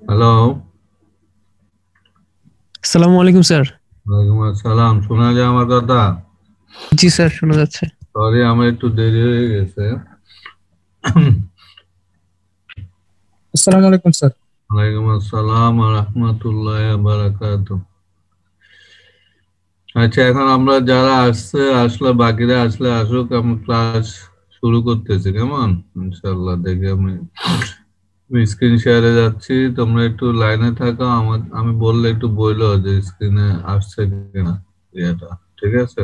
Hello. আসসালামু আলাইকুম sir. ওয়ালাইকুম আসসালাম। শোনা যায় আমার কথা? জি স্যার, শোনা যাচ্ছে। সরি, আমার একটু দেরি হয়ে গেছে। আসসালামু আলাইকুম স্যার। ওয়ালাইকুম আসসালাম ওয়া রাহমাতুল্লাহি ওয়া বারাকাতুহু। আচ্ছা, এখন আমরা যারা আসলে বাকিরা আসলে আসুক, আমি ক্লাস শুরু করতেছি। কেমন? ইনশাআল্লাহ। দেখি আমি স্ক্রিন শেয়ারে যাচ্ছি, তোমরা একটু লাইনে থাকো। আমি বললে একটু বললো যে স্ক্রিনে আসছে কিনা ইয়েটা। ঠিক আছে?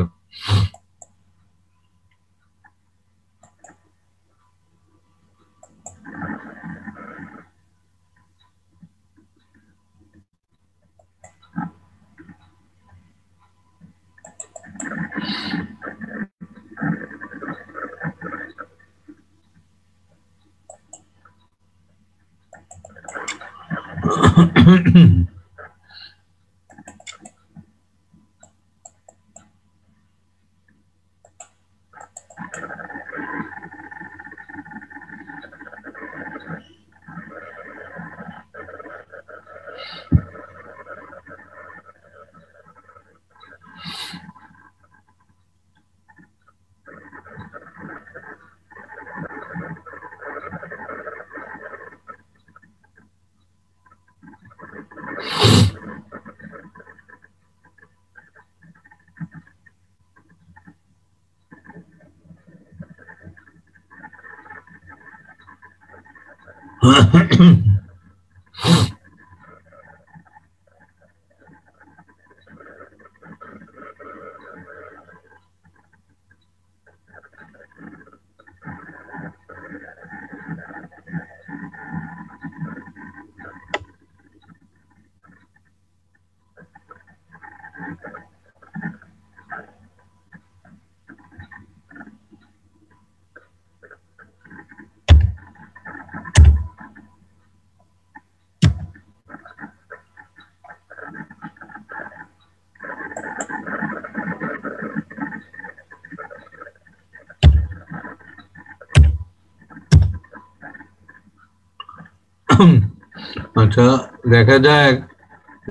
আচ্ছা, দেখা যায়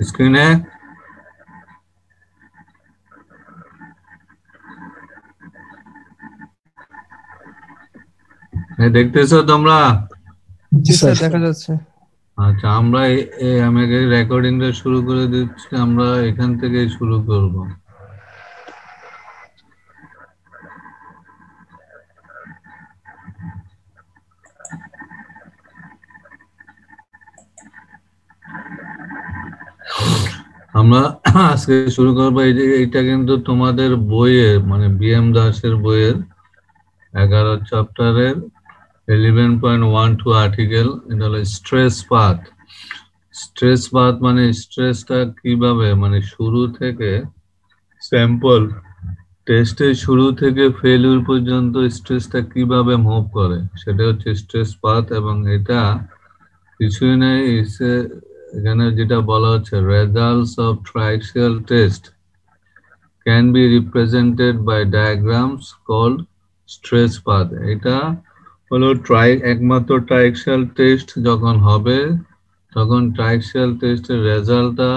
স্ক্রিনে? দেখতেছো তোমরা? জি স্যার, দেখা যাচ্ছে। আচ্ছা, আমরা আমি রেকর্ডিংটা শুরু করে দিচ্ছি। আমরা এখান থেকেই শুরু করব। আমরা আজকে শুরু করবো। এই যে এইটা কিন্তু তোমাদের বইয়ের, মানে বিএম দাসের বইয়ের 11 চ্যাপ্টারের 11.12 আর্টিকেল। এটা হলো স্ট্রেস পাথ। স্ট্রেস পাথ মানে স্ট্রেসটা কিভাবে, মানে শুরু থেকে স্যাম্পল টেস্টের শুরু থেকে ফেলিউর পর্যন্ত স্ট্রেসটা কিভাবে মুভ করে, সেটা হচ্ছে স্ট্রেস পাথ। এবং এটা কিছুই নেই, এখানে যেটা বলা হচ্ছে, results of triaxial test can be represented by diagrams called stress path. এটা হলো একমাত্র ট্রাইক্সিয়াল টেস্ট যখন হবে, তখন ট্রাইক্সিয়াল টেস্টের রেজাল্টটা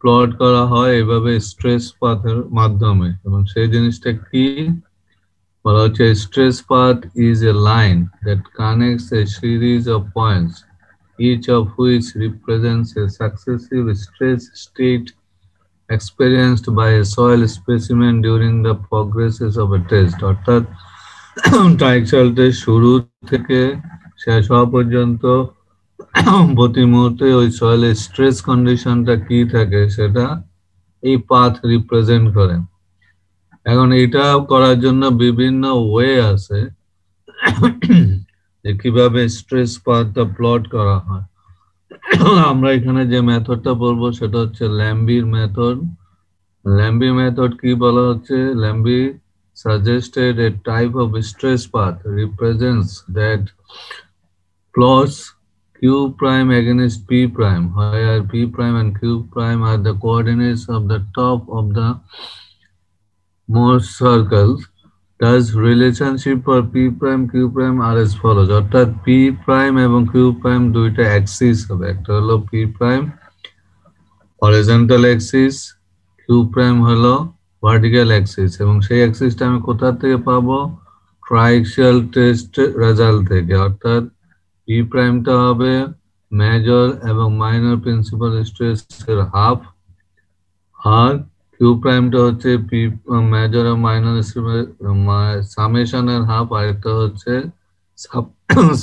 প্লট করা হয় এভাবে স্ট্রেস পাথের মাধ্যমে। এবং সেই জিনিসটা কি বলা হচ্ছে, stress path is a line that connects A series of points, each of which represents a successive stress state experienced by a soil specimen during the progresses of a test। অর্থাৎ ট্রাইক্সিয়াল test শুরু থেকে শেষ হওয়া পর্যন্ত প্রতি মুহূর্তে ওই সয়েলের stress কন্ডিশনটা কি থাকে সেটা এই পাথ রিপ্রেজেন্ট করে। এখন এটা করার জন্য বিভিন্ন ওয়ে আছে যে কিভাবে স্ট্রেস পাথটা প্লট করা হয়। আমরা এখানে যে মেথডটা বলবো সেটা হচ্ছে ল্যাম্বির মেথড। ল্যাম্বি মেথড কি বলা হচ্ছে, Lambie suggested a type of stress path represents that plots q prime against p prime, where p prime and q prime are the coordinates of the top of the most circles. Thus relationship for p prime q prime are as follows, অর্থাৎ p prime এবং q prime দুইটা Axis হবে, একটা হলো p prime horizontal axis, q prime হলো vertical axis, এবং সেই অ্যাক্সিসটা আমি কোথা থেকে পাবো, ট্রাইএক্সিয়াল টেস্ট রেজাল্ট থেকে, অর্থাৎ p prime টা হবে মেজর এবং মাইনর প্রিন্সিপাল স্ট্রেসের হাফ, আর কিউ প্রাইমটা হচ্ছে পি মেজর আর মাইনর সামেশনের হাফ, আর একটা হচ্ছে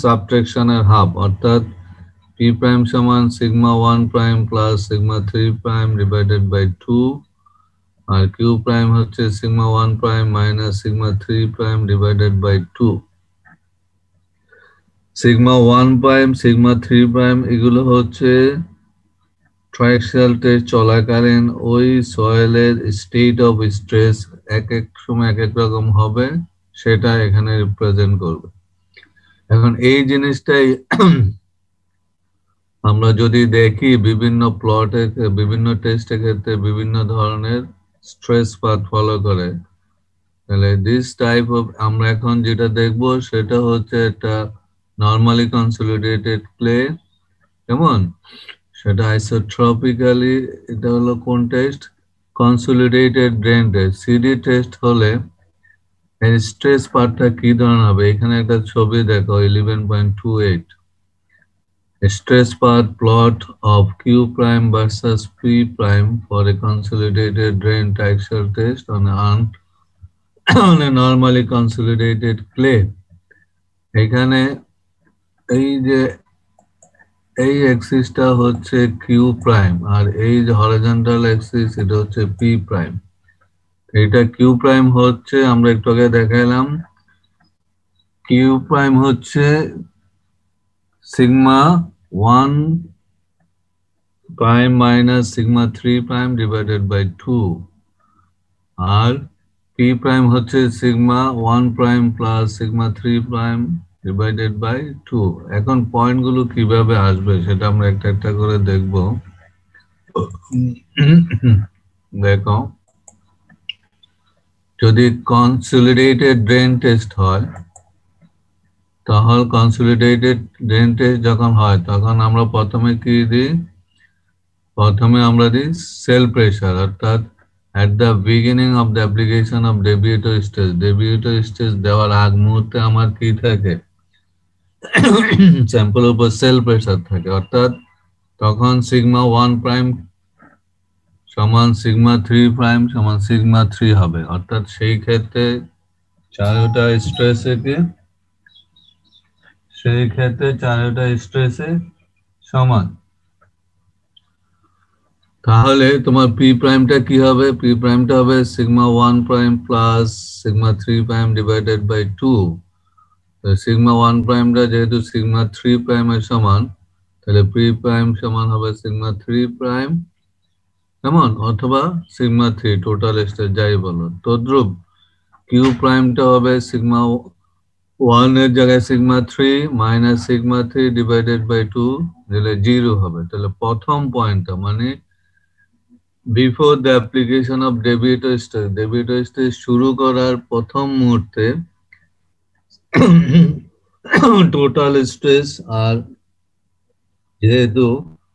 সাবট্রাকশনের হাফ, অর্থাৎ পি প্রাইম সমান sigma 1 prime plus sigma 3 prime divided by 2, আর কিউ প্রাইম হচ্ছে sigma 1 prime minus sigma 3 prime divided by 2। Sigma 1 prime sigma 3 prime এগুলো হচ্ছে ট্রাইএক্সিয়াল টেস্ট চলাকালীন ওই সয়েলের স্টেট অফ স্ট্রেস এক এক সময় এক এক রকম হবে, সেটা এখানে রিপ্রেজেন্ট করবে। এখন এই জিনিসটাই আমরা যদি দেখি বিভিন্ন প্লটে বিভিন্ন টেস্টের ক্ষেত্রে বিভিন্ন ধরনের স্ট্রেস পাথ ফলো করে, তাহলে দিস টাইপ অফ আমরা এখন যেটা দেখবো সেটা হচ্ছে একটা নর্মালি কনসলিডেটেড ক্লে, কেমন সেটা আইসোট্রপিক্যালি, এটা হলো কোন test, consolidated drain test. CD test হলে এর স্ট্রেস পার্টটা কি ধরনের হবে, এখানে একটা ছবি দেখো 11.28, stress path plot of q prime versus p prime for a consolidated drain triaxial test on a normally consolidated clay। এখানে এই যে এই অ্যাক্সিসটা হচ্ছে কিউ প্রাইম, আর এই যে হরিজন্টাল অ্যাক্সিস এটা হচ্ছে পি প্রাইম। এটা কিউ প্রাইম হচ্ছে, আমরা একটু আগে দেখাইলাম, কিউ প্রাইম হচ্ছে sigma 1 prime minus sigma 3 prime divided by 2, আর পি প্রাইম হচ্ছে sigma 1 prime plus sigma 3 prime divided by 2। এখন পয়েন্টগুলো কিভাবে আসবে সেটা আমরা একটা একটা করে দেখব। দেখো, যদি কনসলিডেটেড ড্রেন টেস্ট হয়, তাহলে কনসলিডেটেড ড্রেন টেস্ট যখন হয় তখন আমরা প্রথমে কি দিই, প্রথমে আমরা দিই সেল প্রেসার, অর্থাৎ at the beginning of the application of deviator stage দেওয়ার আগ মুহূর্তে আমার কি থাকে, স্যাম্পলের উপর সেল প্রেসার থাকে, অর্থাৎ তখন সিগমা 1 প্রাইম সমান সিগমা 3 প্রাইম সমান সিগমা 3 হবে, অর্থাৎ সেই ক্ষেত্রে চারোটা স্ট্রেসে সমান। তাহলে তোমার পি প্রাইমটা কি হবে, পি প্রাইমটা হবে sigma 1 prime plus sigma 3 prime divided by 2। তো সিগমা 1 প্রাইমটা যেহেতু সিগমা 3 প্রাইমের সমান, তাহলে পি প্রাইম সমান হবে সিগমা 3 প্রাইম কেমন, অথবা সিগমা 3 টোটাল স্ট্রেস যাই বলো। তদ্রুপ কিউ প্রাইমটা হবে সিগমা 1 এর জায়গায় sigma 3 minus sigma 3 divided by 2 দিলে 0 হবে। তাহলে প্রথম পয়েন্টটা মানে before the application of deviator stress শুরু করার প্রথম মুহূর্তে টোটাল স্ট্রেস আর যেহেতু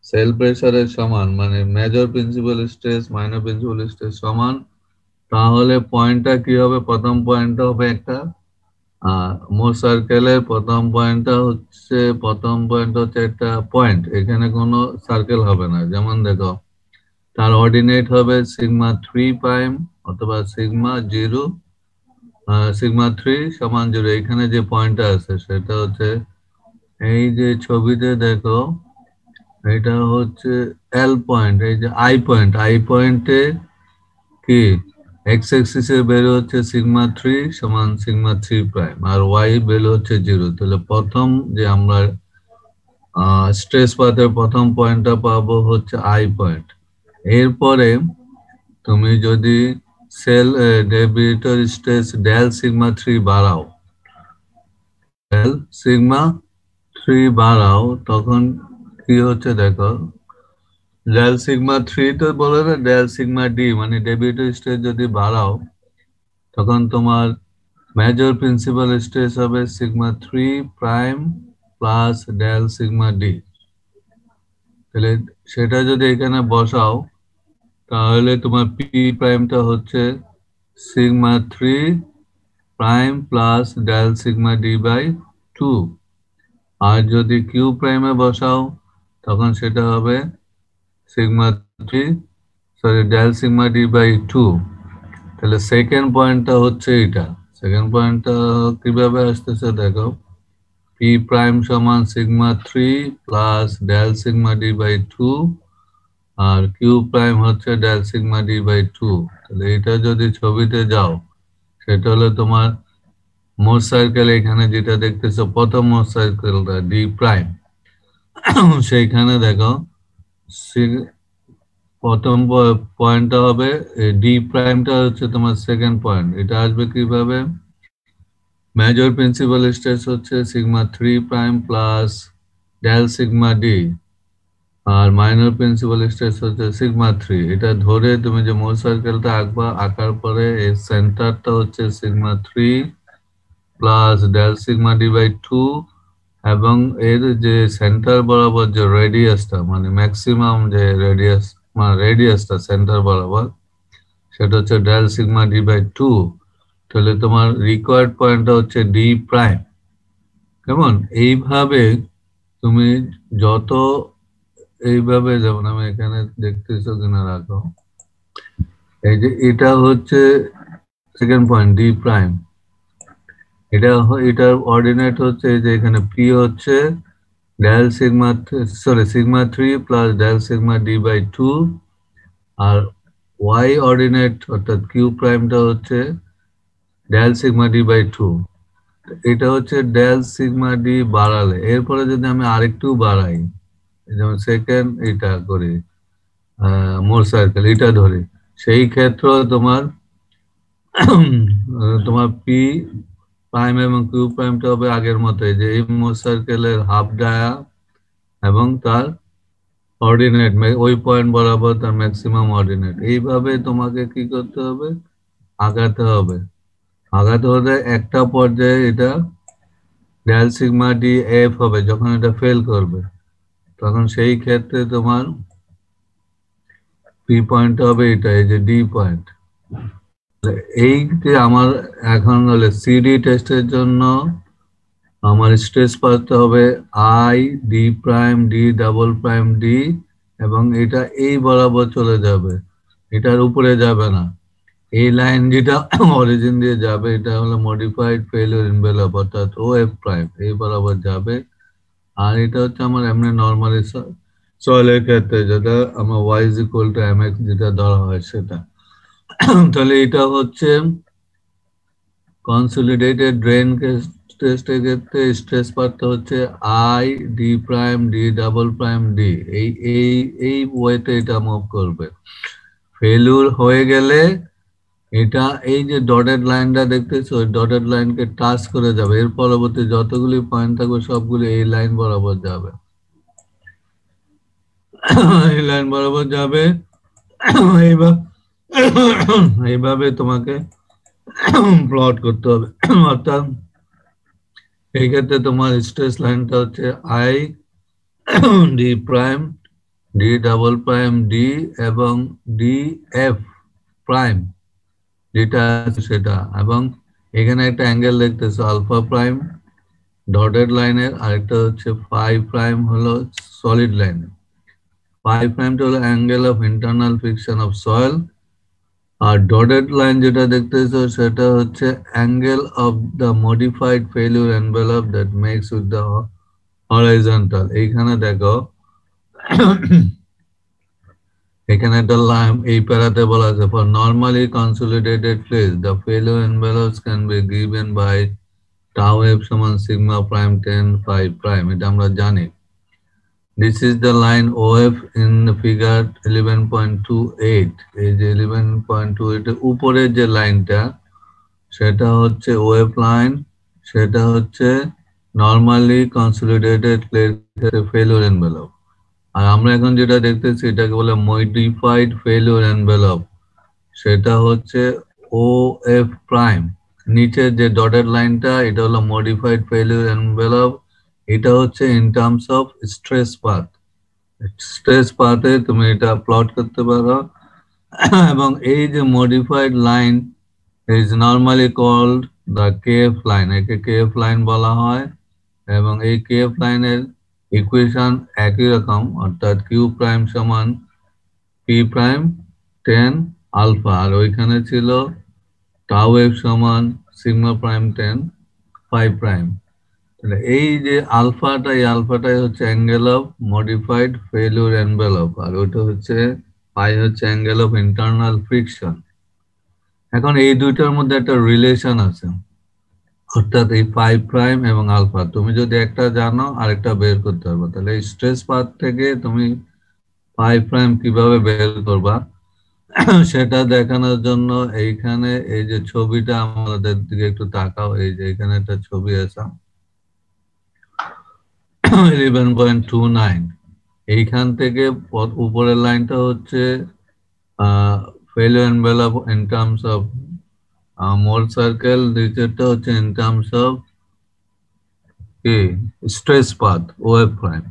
সেল প্রেসারের সমান মানে major principal stress minor principal stress সমান, তাহলে পয়েন্টটা কি হবে, প্রথম পয়েন্টটা হবে একটা মোর সার্কেলের প্রথম পয়েন্টটা হচ্ছে একটা পয়েন্ট, এখানে কোনো সার্কেল হবে না। যেমন দেখো তার অর্ডিনেট হবে সিগমা 3 প্রাইম অথবা সিগমা 0, সিগমা 3 সমান 0। এখানে যে পয়েন্টটা আছে সেটা হচ্ছে এই যে ছবিতে দেখো, এটা হচ্ছে এল পয়েন্ট, এই যে আই পয়েন্টে কি এক্স অ্যাক্সিসের ভ্যালু হচ্ছে সিগমা 3 সমান সিগমা 3 প্রাইম, আর ওয়াই ভ্যালু হচ্ছে 0। তাহলে প্রথম যে আমরা স্ট্রেস পাথের প্রথম পয়েন্টটা পাবো হচ্ছে আই পয়েন্ট। এরপরে তুমি যদি সেল ডেভিয়েটর স্ট্রেস ডেল সিগমা 3 বাড়াও, তখন কি হচ্ছে দেখো, ডেল সিগমা 3 তো বলে না, ডেল সিগমা ডি মানে ডেভিয়েটর স্ট্রেস যদি বাড়াও তখন তোমার মেজর প্রিন্সিপাল স্ট্রেস হবে sigma 3 prime plus del sigma D. তাহলে সেটা যদি এখানে বসাও তাহলে তোমার পি প্রাইমটা হচ্ছে sigma 3 prime plus del sigma D by 2। আর যদি কিউ প্রাইমে বসাও তখন সেটা হবে sigma 3 sorry del sigma D by 2। তাহলে সেকেন্ড পয়েন্টটা হচ্ছে এটা। সেকেন্ড পয়েন্টটা কিভাবে আসতেছে দেখো, পি প্রাইম সমান sigma 3 plus del sigma D by 2 আর কিউ প্রাইম হচ্ছে ডেল সিগমা ডি বাই 2। তাহলে এটা যদি ছবিতে যাও সেটা হলো তোমার মোট সার্কেল, এখানে যেটা দেখতেছো প্রথম মোট সার্কেলটা ডি প্রাইম, সেইখানে দেখো প্রথম পয়েন্টটা হবে ডি প্রাইমটা হচ্ছে তোমার সেকেন্ড পয়েন্ট। এটা আসবে কিভাবে, মেজর প্রিন্সিপাল স্ট্রেস হচ্ছে sigma 3 prime plus del sigma D আর মাইনর প্রিন্সিপাল স্ট্রেস হচ্ছে সিগমা 3। এটা ধরে তুমি যে মোট সার্কেলটা আঁকবা, আঁকার পরে এর সেন্টারটা হচ্ছে sigma 3 plus del sigma D by 2 এবং এর যে সেন্টার বরাবর যে রেডিয়াসটা মানে ম্যাক্সিমাম যে রেডিয়াসটা সেন্টার বরাবর সেটা হচ্ছে ডেল সিগমা ডি বাই 2। তাহলে তোমার রিকোয়ার্ড পয়েন্টটা হচ্ছে ডি প্রাইম। কেমন এইভাবে তুমি যত এইভাবে, যেমন আমি এখানে দেখতেছো কিনা রাখো, এই যে এটা হচ্ছে সেকেন্ড পয়েন্ট ডি প্রাইম, এটার অর্ডিনেট হচ্ছে এই যে এখানে পি হচ্ছে del sigma sigma 3 plus del sigma D by 2 আর ওয়াই অর্ডিনেট অর্থাৎ কিউ প্রাইমটা হচ্ছে ডেল সিগমা ডি বাই 2। এটা হচ্ছে ডেল সিগমা ডি বাড়ালে, এরপরে যদি আমি আরেকটু বাড়াই যেমন সেকেন্ড এটা করি মোট সার্কেল এটা ধরি, সেই ক্ষেত্রে তোমার তোমার পি প্রাইম এবং কিউ প্রাইমটা হবে আগের মতোই, যে এই মোট সার্কেলের হাফ ডায়া এবং তার অর্ডিনেট ওই পয়েন্ট বরাবর তার ম্যাক্সিমাম অর্ডিনেট। এইভাবে তোমাকে কি করতে হবে, আগাতে হবে। আগাতে হলে একটা পর্যায়ে এটা ডেল সিগমা ডি এফ হবে, যখন এটা ফেল করবে তখন সেই ক্ষেত্রে তোমার পি পয়েন্ট হবে এটা, এই যে ডি পয়েন্ট। এই যে আমার এখন হলে সিডি টেস্টের জন্য আমার স্ট্রেস পাতে হবে I D prime D double prime D এবং এটা এই বরাবর চলে যাবে, এটার উপরে যাবে না। এই লাইন যেটা অরিজিন দিয়ে যাবে এটা হলো মডিফাইড ফেলিওর এনভেলপ অর্থাৎ ও এফ প্রাইম, এই বরাবর যাবে। আর এটা হচ্ছে আমার এমনি নর্মালি সয়েলের ক্ষেত্রে যেটা আমার y is equal to m x যেটা ধরা হয় সেটা। তাহলে এটা হচ্ছে কনসলিডেটেড ড্রেন টেস্টের ক্ষেত্রে স্ট্রেস পার্টটা হচ্ছে I D prime D double prime D, এই এই এই ওয়েতে এটা মুভ করবে। ফেলিউর হয়ে গেলে এটা এই যে ডটেড লাইনটা দেখতেছো ওই ডটেড লাইনকে টাচ করে যাবে, এর পরবর্তী যতগুলি পয়েন্ট থাকবে সবগুলি এই লাইন বরাবর যাবে, এই লাইন বরাবর যাবে। এইভাবে তোমাকে প্লট করতে হবে। অর্থাৎ এই ক্ষেত্রে তোমার স্ট্রেস লাইনটা হচ্ছে I D prime D double prime D এবং ডি এফ প্রাইম যেটা আছে সেটা, এবং এখানে একটা অ্যাঙ্গেল দেখতেছো আলফা প্রাইম ডটেড লাইনের, আরেকটা হচ্ছে ফাই প্রাইম হলো সলিড লাইনের। ফাই প্রাইমটা হলো angle of internal friction of soil আর ডটেড লাইন যেটা দেখতেছো সেটা হচ্ছে angle of the modified failure envelope that makes with the horizontal. এইখানে দেখো এখানে একটা লাইন এই প্যারাতে বলা আছে for normally consolidated phase the failure envelopes can be given by tau F সমান সিগমা প্রাইম 10 ফাই প্রাইম, এটা আমরা জানি। This is the line OF in the figure 11.28, এই যে 11.28 এর উপরে যে লাইনটা সেটা হচ্ছে OF লাইন, সেটা হচ্ছে নরমালি কনসলিডেটেড ফেলিউর এনভেলপ। আর আমরা এখন যেটা দেখতেছি এটাকে বলে মডিফাইড ফেলিউর এনভেলপ, সেটা হচ্ছে OF প্রাইম। নিচের যে ডটেড লাইনটা এটা হলো মডিফাইড ফেলিউর এনভেলপ, এটা হচ্ছে in terms of stress path. স্ট্রেস পাথে তুমি এটা প্লট করতে পারো এবং এই যে modified line is normally called the KF line, একে কেএফ লাইন বলা হয়। এবং এই কেএফ লাইনের ইকুয়েশন একই রকম, অর্থাৎ কিউ প্রাইম সমান পি প্রাইম টেন আলফা, আর ওইখানে ছিল টাউ এফ সমান sigma prime tan phi prime. এই যে আলফাটা, এই আলফাটাই হচ্ছে angle of modified failure envelope, আর ওটা হচ্ছে পাই হচ্ছে অ্যাঙ্গেল অফ ইন্টারনাল ফ্রিকশন। এখন এই দুইটার মধ্যে একটা রিলেশন আছে, অর্থাৎ এই ফাই প্রাইম এবং আলফা, তুমি যদি একটা জানো আরেকটা বের করতে পারবে। তাহলে এই স্ট্রেস পাথ থেকে তুমি ফাই প্রাইম কিভাবে বের করবা সেটা দেখানোর জন্য এইখানে এই যে ছবিটা আমাদের দিকে একটু তাকাও, এই যে এখানে একটা ছবি আছে 11.29, এইখান থেকে উপরের লাইনটা হচ্ছে failure envelope in terms of mole circle, নিচেরটা হচ্ছে ইন টার্মস অফ কি স্ট্রেস পাথ ওএফ প্রাইম।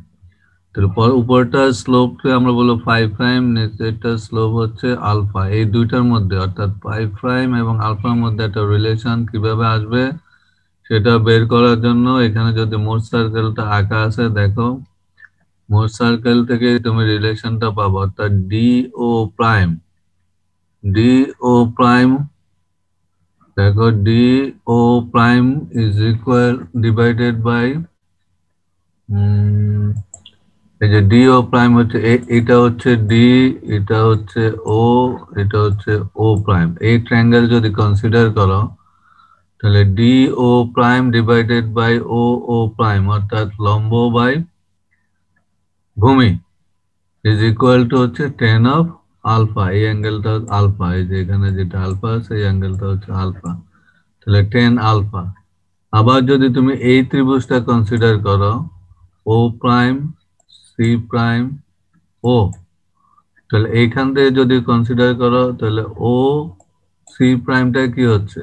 তারপর উপরটা স্লোপকে আমরা বলবো ফাই প্রাইম, নিচেরটা স্লোপ হচ্ছে আলফা। এই দুইটার মধ্যে অর্থাৎ ফাই প্রাইম এবং আলফার মধ্যে একটা রিলেশন কিভাবে আসবে সেটা বের করার জন্য এখানে যদি মোট সার্কেলটা আঁকা আছে দেখো, মোট সার্কেল থেকে তুমি রিলেশনটা পাবো, অর্থাৎ ডি ও প্রাইম দেখো, d o prime is equal divided by এই যে ডি ও প্রাইম হচ্ছে এটা হচ্ছে ডি, এটা হচ্ছে ও, এটা হচ্ছে ও প্রাইম। এই ট্রায়াঙ্গেল যদি কনসিডার করো তাহলে d o prime divided by O prime, অর্থাৎ লম্ব বাই ভূমি, ইজ ইকুয়াল টু হচ্ছে টেন অফ আলফা। এই অ্যাঙ্গেলটা আলফা, এই যে এখানে যেটা আলফা আছে এই অ্যাঙ্গেলটা হচ্ছে আলফা, তাহলে টেন আলফা। আবার যদি তুমি এই ত্রিভুজটা কনসিডার করো ও প্রাইম সি প্রাইম ও, তাহলে এইখান থেকে যদি কনসিডার করো তাহলে ও সি প্রাইমটা কি হচ্ছে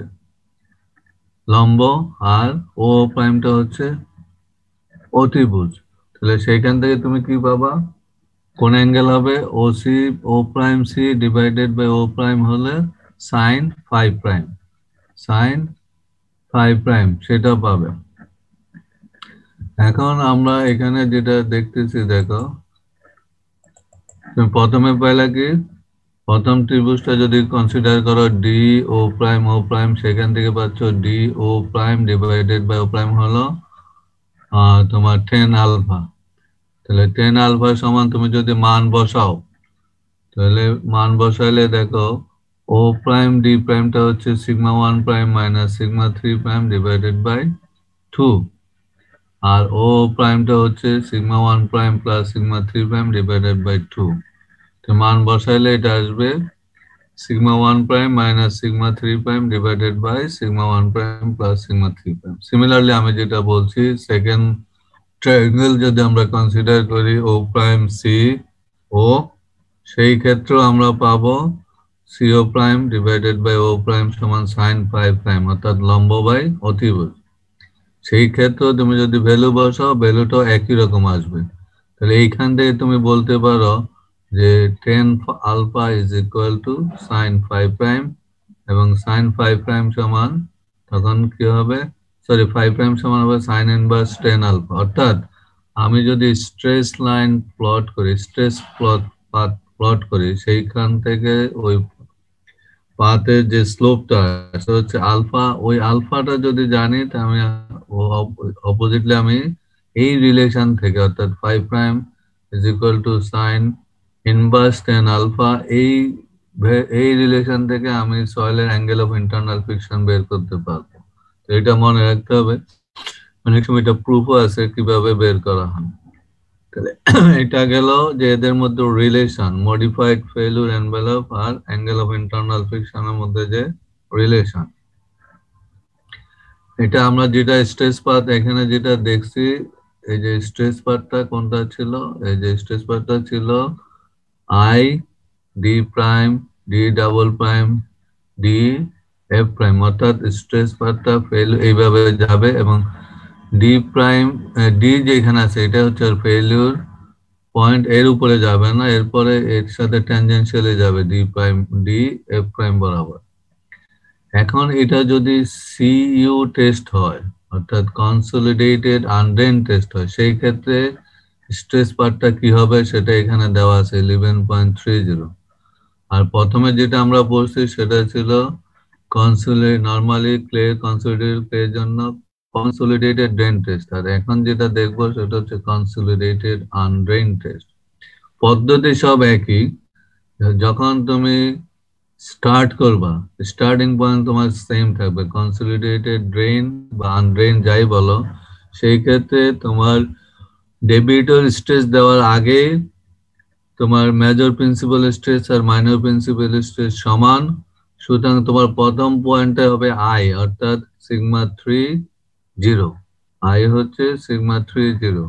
লম্ব, আর ও প্রাইমটা হচ্ছে অতিভুজ। তাহলে সেইখান থেকে তুমি কি পাবা, কোন অ্যাঙ্গেল হবে O prime C divided by O prime হলে sine phi prime, sine phi prime সেটা পাবে। এখন আমরা এখানে যেটা দেখতেছি দেখো, তুমি প্রথমে পাইলা কি, প্রথম ত্রিভুজটা যদি কনসিডার করো ডি ও প্রাইম, সেখান থেকে পাচ্ছ d o prime divided by O prime হলো তোমার টেন আলফা। তাহলে টেন আলফা সমান তুমি যদি মান বসাও, তাহলে মান বসাইলে দেখো ও প্রাইম ডি প্রাইমটা হচ্ছে sigma one prime minus sigma three prime divided by two, আর ও প্রাইমটা হচ্ছে sigma one prime plus sigma three prime divided by two. তো মান বসাইলে এটা আসবে sigma one prime minus sigma three prime divided by sigma one prime plus sigma three prime. Similarly আমি যেটা বলছি, সেকেন্ড ট্রায়াঙ্গেল যদি আমরা কনসিডার করি ও প্রাইম সি ও, সেই ক্ষেত্রেও আমরা পাবো c o prime divided by O prime সমান সাইন ফাই প্রাইম, অর্থাৎ লম্ব বাই অতিভুজ। সেই ক্ষেত্রে তুমি যদি ভ্যালু বসাও ভ্যালুটাও একই রকম আসবে। তাহলে এইখান থেকে তুমি বলতে পারো যে tan alpha is equal to sin phi prime, এবং সাইন ফাই প্রাইম সমান তখন কি হবে, সরি ফাই প্রাইম সমান হবে সাইন ইনভার্স টেন আলফা। অর্থাৎ আমি যদি স্ট্রেস লাইন প্লট করি, স্ট্রেস পাথ প্লট করি, সেইখান থেকে ওই পাথের যে স্লোপটা সেটা হচ্ছে আলফা, ওই আলফাটা যদি জানি তা আমি অপোজিটলি আমি এই রিলেশন থেকে অর্থাৎ phi prime is equal to sin inverse tan alpha, এই রিলেশন থেকে আমি সয়েলের অ্যাঙ্গেল অফ ইন্টারনাল ফ্রিকশন বের করতে পারবো। তো এটা মনে রাখতে হবে, অনেক সময় এটা প্রুফও আছে কিভাবে বের করা হয়। তাহলে এটা গেল যে এদের মধ্যে রিলেশন, মডিফাইড ফেলিউর এনভেলপ আর অ্যাঙ্গেল অফ ইন্টারনাল ফ্রিকশনের মধ্যে যে রিলেশন। এটা আমরা যেটা স্ট্রেস পাথ এখানে যেটা দেখছি, এই যে স্ট্রেস পাথটা কোনটা ছিল, এই যে স্ট্রেস পাথটা ছিল I D prime D double prime D F prime, অর্থাৎ স্ট্রেস পাথটা ফেল এইভাবে যাবে এবং ডি প্রাইম, ডি যেখানে আছে এটা হচ্ছে ফেলিউর পয়েন্ট, এর উপরে যাবে না, এরপরে এর সাথে ট্যানজেনশিয়ালি যাবে D prime, D F prime বরাবর। এখন এটা যদি সিইউ টেস্ট হয়, অর্থাৎ কনসলিডেটেড আনড্রেন টেস্ট হয়, সেই ক্ষেত্রে স্ট্রেস পার্টটা কি হবে সেটা এখানে দেওয়া আছে 11.30। আর প্রথমে যেটা আমরা পড়ছি সেটা ছিল নর্মালি ক্লে কনসলিডেটেড ক্লের জন্য কনসলিডেটেড ড্রেন টেস্ট, আর এখন যেটা দেখবো সেটা হচ্ছে কনসলিডেটেড আনড্রেন টেস্ট। পদ্ধতি সব একই। যখন তুমি স্টার্ট করবা, স্টার্টিং পয়েন্ট তোমার সেম থাকবে, কনসলিডেটেড ড্রেন বা আনড্রেন যাই বলো, সেই ক্ষেত্রে তোমার ডেবিটর স্ট্রেস দেওয়ার আগে তোমার মেজর প্রিন্সিপাল স্ট্রেস আর মাইনর প্রিন্সিপাল স্ট্রেস সমান, সুতরাং তোমার প্রথম পয়েন্টটা হবে আই, অর্থাৎ সিগমা 3 0। আই হচ্ছে সিগমা 3 0,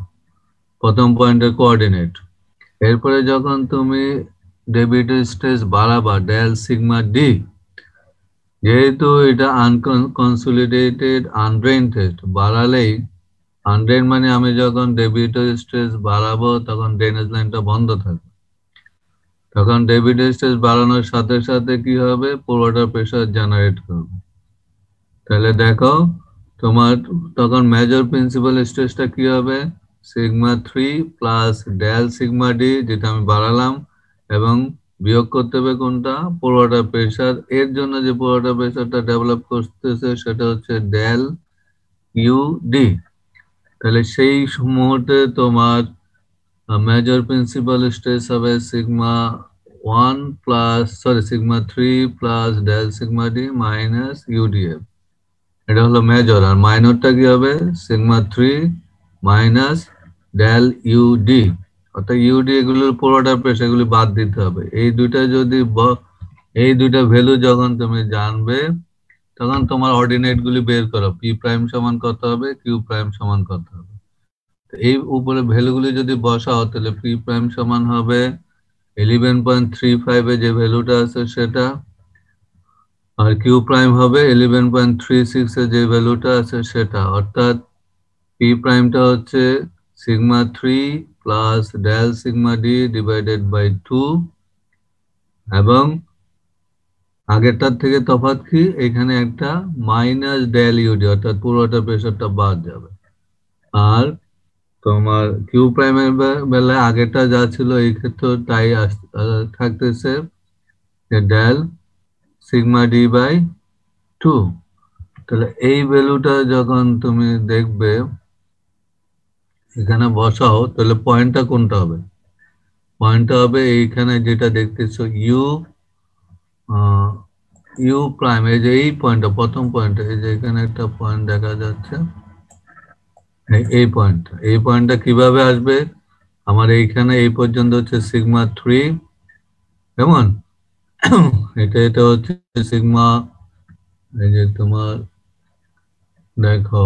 প্রথম পয়েন্টের কোঅর্ডিনেট। এরপরে যখন তুমি ডেবিটর স্ট্রেস বাড়াবা ডেল সিগমা ডি, যেহেতু এটা আনকনসলিডেটেড আনড্রেন টেস্ট, বাড়ালেই আনড্রেন মানে আমি যখন ডেবিটর স্ট্রেস বাড়াবো তখন ড্রেনেজ লাইনটা বন্ধ থাকবে, তখন ডেবিটর স্ট্রেস বাড়ানোর সাথে সাথে কি হবে, পুরোটা প্রেসার জেনারেট করবে। তাহলে দেখো তোমার তখন মেজর প্রিন্সিপাল স্ট্রেসটা কি হবে, sigma 3 plus del sigma d, যেটা আমি বাড়ালাম, এবং বিয়োগ করতে হবে কোনটা, পুরোটা প্রেসার। এর জন্য যে পুরোটা প্রেসারটা ডেভেলপ করতেছে সেটা হচ্ছে ডেল ইউ ডি। তাহলে সেই মুহূর্তে তোমার মেজর প্রিন্সিপাল স্ট্রেস হবে sigma 3 plus del sigma d minus UDF, এটা হলো মেজর। আর মাইনরটা কি হবে, সিগমা 3 মাইনাস ডেল ইউডি, অর্থাৎ ইউডি এগুলোর পুরোটা প্রেসার, এগুলি বাদ দিতে হবে। এই দুইটা ভ্যালু যখন তুমি জানবে তখন তোমার অর্ডিনেট গুলি বের করো, পি প্রাইম সমান কত হবে, কিউ প্রাইম সমান কত হবে। এই উপরে ভ্যালুগুলি যদি বসাও তাহলে পি প্রাইম সমান হবে 11.35 এ যে ভ্যালুটা আছে সেটা, আর কিউ প্রাইম হবে 11.36 এ যে ভ্যালুটা আছে সেটা, অর্থাৎ পি প্রাইমটা হচ্ছে sigma 3 plus del sigma d divided by 2, এবং আগেরটার থেকে তফাৎ কি, এখানে একটা মাইনাস ডেল ইউডি, অর্থাৎ পুরোটা প্রেসারটা বাদ যাবে। আর তোমার কিউ প্রাইমের বেলায় আগেরটা যা ছিল এই ক্ষেত্রে তাই থাকতেছে, ডেল সিগমা ডি বাই 2। তাহলে এই ভ্যালুটা যখন তুমি দেখবে এখানে বসাও, তাহলে পয়েন্টটা কোনটা হবে, পয়েন্টটা হবে এইখানে যেটা দেখতেছো ইউ প্রাইম, এই যে এই পয়েন্টটা, প্রথম পয়েন্ট, এই যে এখানে একটা পয়েন্ট দেখা যাচ্ছে, এই পয়েন্টটা কিভাবে আসবে, আমার এইখানে এই পর্যন্ত হচ্ছে সিগমা 3, কেমন, এটা হচ্ছে সিগমা, এই যে তোমার দেখো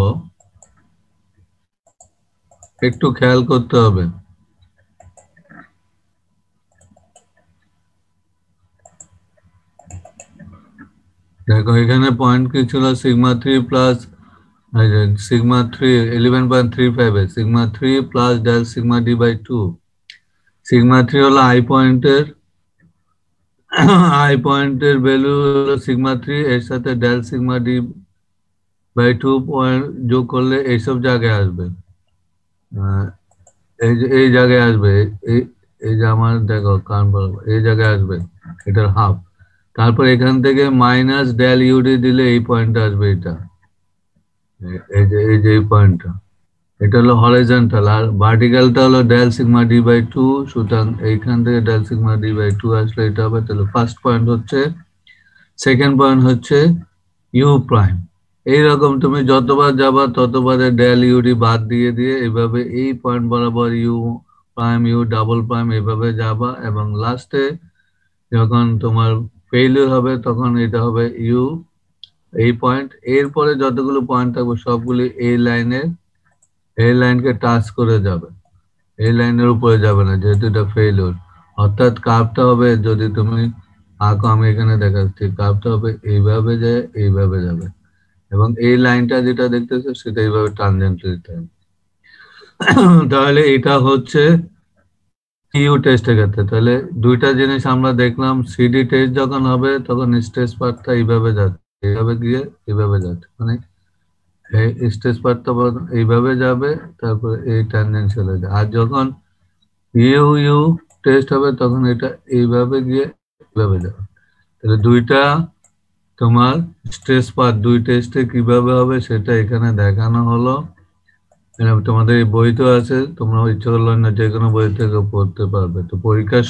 একটু খেয়াল করতে হবে, দেখো এখানে পয়েন্ট কি ছিল, সিগমা 3 প্লাস সিগমা 3 11.35 এ sigma 3 plus del sigma D by 2। Sigma 3 হলো আই পয়েন্টের ভ্যালু হলো সিগমা 3, এর সাথে del sigma D by 2 point যোগ করলে এইসব জায়গায় আসবে, এই জায়গায় আসবে, এই যে আমার দেখো কারণ এই জায়গায় আসবে, এটার হাফ। তারপর এখান থেকে মাইনাস ডেল ইউডি দিলে এই পয়েন্টটা আসবে, এটা এই যে এই পয়েন্টটা, এটা হলো হরাইজন্টাল, আর ভার্টিক্যালটা হলো ডেল সিগমা ডি বাই 2। সুতরাং এইখান থেকে ডেল সিগমা ডি বাই 2 আসলে এটা হবে। তাহলে ফার্স্ট পয়েন্ট হচ্ছে, সেকেন্ড পয়েন্ট হচ্ছে ইউ প্রাইম। এইরকম তুমি যতবার যাবা ততবারে ডেল ইউডি বাদ দিয়ে দিয়ে এইভাবে এই পয়েন্ট বরাবর you prime U double prime এইভাবে যাবা, এবং লাস্টে যখন তোমার ফেইলিউর হবে তখন এটা হবে ইউ এই পয়েন্ট। এরপরে যতগুলো পয়েন্ট থাকবে সবগুলি এই লাইনকে টাচ করে যাবে, এই লাইনের উপরে যাবে না যেহেতু এটা ফেইলিউর, অর্থাৎ কার্ভটা হবে, যদি তুমি আঁকো, আমি এখানে দেখাচ্ছি। কার্ভটা হবে এইভাবে যায়, এইভাবে যাবে, এবং এই লাইনটা যেটা দেখতেছো সেটা এইভাবে টানজেন্ট দিতে হবে। তাহলে এটা হচ্ছে ইউ টেস্টের ক্ষেত্রে। তাহলে দুইটা জিনিস আমরা দেখলাম, সিডি টেস্ট যখন হবে তখন স্ট্রেস পার্টটা এইভাবে যাচ্ছে, এইভাবে গিয়ে এইভাবে যাচ্ছে, মানে এই স্ট্রেস পার্টটা এইভাবে যাবে, তারপর এই ট্যানজেন্ট চলে যায়। আর যখন ইউ ইউ টেস্ট হবে তখন এটা এইভাবে গিয়ে এইভাবে যাবে। তাহলে দুইটা তোমার স্ট্রেস পার্ট দুই টেস্টে কিভাবে হবে সেটা এখানে দেখানো হলো। তোমাদের এই বইতেও আছে, তোমরা ইচ্ছে করলে না যে কোনো বই থেকে পড়তে পারবে। তো পরীক্ষার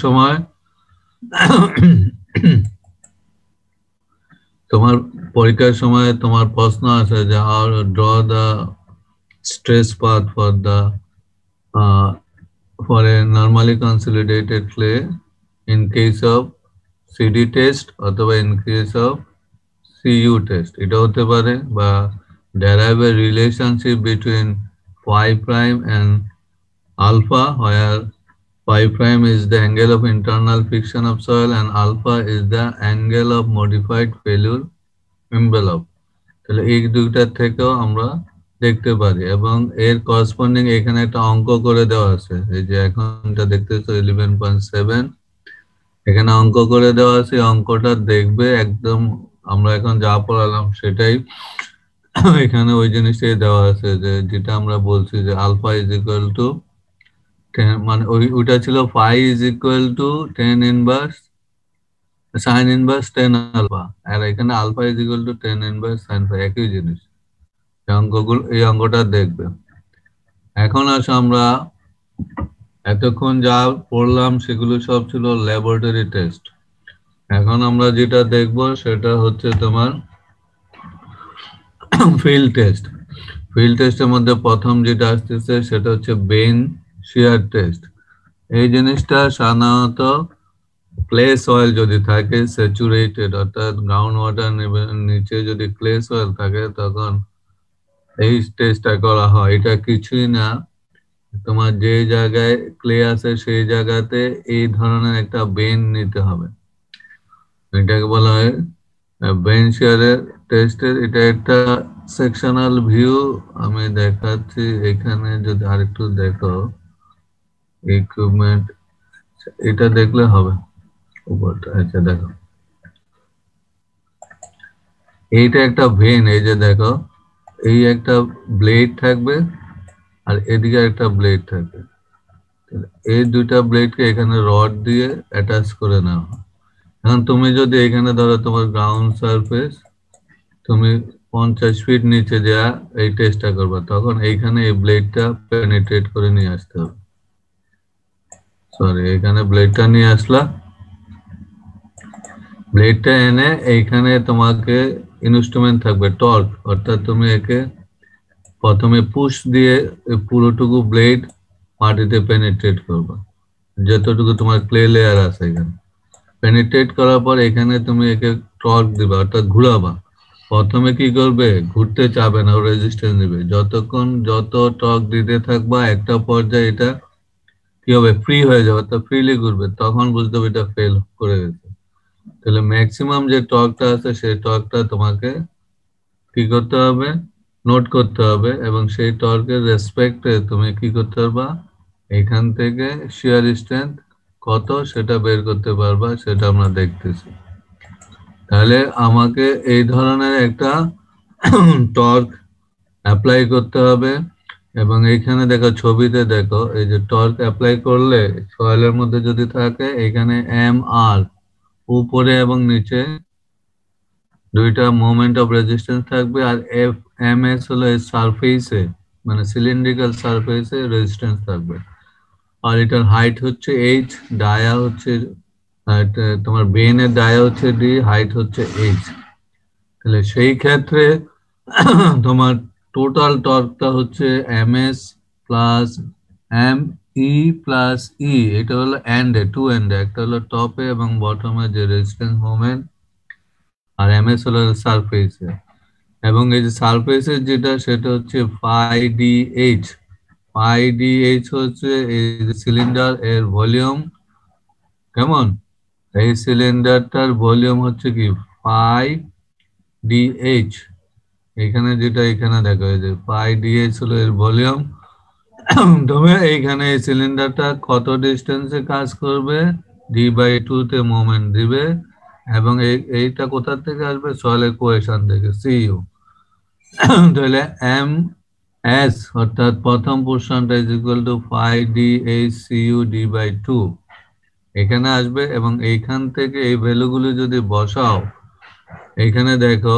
সময় তোমার প্রশ্ন আছে যে how draw the stress path for a normally consolidated clay in case of CD test অথবা in case of CU test। এটা হতে পারে, বা derive a relationship between phi prime and alpha where phi prime is the angle of internal friction of soil and alpha is the angle of modified failure envelope। তাহলে এই দুইটার থেকেও আমরা দেখতে পারি, এবং এর করসপন্ডিং এখানে একটা অঙ্ক করে দেওয়া আছে। এই যে এখনটা দেখতেছো 11.7, এখানে অঙ্ক করে দেওয়া আছে। অঙ্কটা দেখবে একদম, আমরা এখন যা পড়ালাম সেটাই এখানে ওই জিনিসটাই দেওয়া আছে, যে যেটা আমরা বলছি যে আলফা ইজ ইকুয়াল টু 10, মানে ওইটা ছিল phi is equal to 10 inverse sine inverse 10 alpha, আর এখানে alpha is equal to 10 inverse sine phi, একই জিনিস। এই অঙ্কটা দেখবে। এখন আসো, আমরা এতক্ষণ যা পড়লাম সেগুলো সব ছিল ল্যাবরেটরি টেস্ট। এখন আমরা যেটা দেখব সেটা হচ্ছে তোমার ফিল্ড টেস্ট। ফিল্ড টেস্টের মধ্যে প্রথম যেটা আসতেছে সেটা হচ্ছে বেন শিয়ার টেস্ট। এই জিনিসটা সাধারণত ক্লে সয়েল যদি থাকে স্যাচুরেটেড, অর্থাৎ গ্রাউন্ড ওয়াটার নিচে যদি ক্লে সয়েল থাকে তখন এই টেস্টটা করা হয়। এটা কিছুই না, তোমার যে জায়গায় ক্লে আছে সেই জায়গাতে এই ধরনের একটা বেন নিতে হবে, এটাকে বলা হয় বেন শিয়ারের টেস্টের। এটা একটা সেকশনাল ভিউ আমি দেখাচ্ছি এখানে, যদি আরেকটু দেখো ইকুইপমেন্ট, এটা দেখলে হবে উপরটা। আচ্ছা দেখো, এইটা একটা ভেন, এই যে দেখো এই একটা ব্লেড থাকবে আর এদিকে একটা ব্লেড থাকবে। এই দুইটা ব্লেডকে এখানে রড দিয়ে অ্যাটাচ করে নেওয়া হয়। এখন তুমি যদি এখানে ধরো তোমার গ্রাউন্ড সারফেস, তুমি 50 ফিট নিচে যা এই টেস্টটা করবা, তখন এইখানে এই ব্লেডটা পেনিট্রেট করে নিয়ে আসতে হবে। সরি, এখানে ব্লেডটা নিয়ে আসলা, ব্লেডটা এনে এইখানে তোমাকে ইনস্ট্রুমেন্ট থাকবে টর্ক, অর্থাৎ তুমি একে প্রথমে পুশ দিয়ে পুরোটুকু ব্লেড মাটিতে পেনিট্রেট করবা, যতটুকু তোমার ক্লে লেয়ার আছে এখানে। পেনিট্রেট করার পর এখানে তুমি একে টর্ক দিবা, অর্থাৎ ঘুরাবা। প্রথমে কি করবে, ঘুরতে চাবে না, রেজিস্ট্যান্স দিবে। যত টর্ক দিতে থাকবা একটা পর্যায়ে এটা কি হবে, ফ্রি হয়ে যাবে, অর্থাৎ ফ্রিলি ঘুরবে, তখন বুঝতে হবে এটা ফেল করে গেছে। তাহলে ম্যাক্সিমাম যে টর্কটা আছে সেই টর্কটা তোমাকে কি করতে হবে, নোট করতে হবে, এবং সেই টর্কের রেসপেক্টে তুমি কি করতে পারবা, এখান থেকে শিয়ার স্ট্রেংথ কত সেটা বের করতে পারবা, সেটা আমরা দেখতেছি। তাহলে আমাকে এই ধরনের একটা টর্ক অ্যাপ্লাই করতে হবে, এবং এইখানে দেখো ছবিতে দেখো, এই যে টর্ক অ্যাপ্লাই করলে সয়েলের মধ্যে যদি থাকে এখানে এম আর উপরে এবং নিচে দুইটা মোমেন্ট অফ রেজিস্ট্যান্স থাকবে, আর এফ এম এস হলো এই সারফেসে, মানে সিলিন্ড্রিক্যাল সারফেসে রেজিস্ট্যান্স থাকবে। আর এটার হাইট হচ্ছে এইচ, ডায়া হচ্ছে তোমার বেনের ডায়া হচ্ছে ডি, হাইট হচ্ছে এইচ। তাহলে সেই ক্ষেত্রে তোমার টোটাল টর্কটা হচ্ছে M S plus M E plus E. এটা হলো এন্ডে, টু এন্ডে, একটা হলো টপে এবং বটমে যে রেজিস্ট্যান্স মোমেন্ট, আর এম এস হলো সারফেসে। এবং এই যে সারফেসের যেটা সেটা হচ্ছে phi D H. Phi D H হচ্ছে এই যে সিলিন্ডার এর ভলিউম, কেমন, এই সিলিন্ডারটার ভলিউম হচ্ছে কি 5dH। এখানে যেটা এখানে দেখো এই যে 5dH হলো এর ভলিউম। তবে এইখানে এই সিলিন্ডারটা কত ডিস্টেন্সে কাজ করবে, d/2 তে মোমেন্ট দিবে, এবং এইটা কোথা থেকে আসবে, সয়েলের কোয়েশন থেকে, সিইউ। তাহলে এম এস অর্থাৎ প্রথম পোর্শনটা is equal two 5dHCU d/2 এখানে আসবে, এবং এইখান থেকে এই ভ্যালুগুলো যদি বসাও, এইখানে দেখো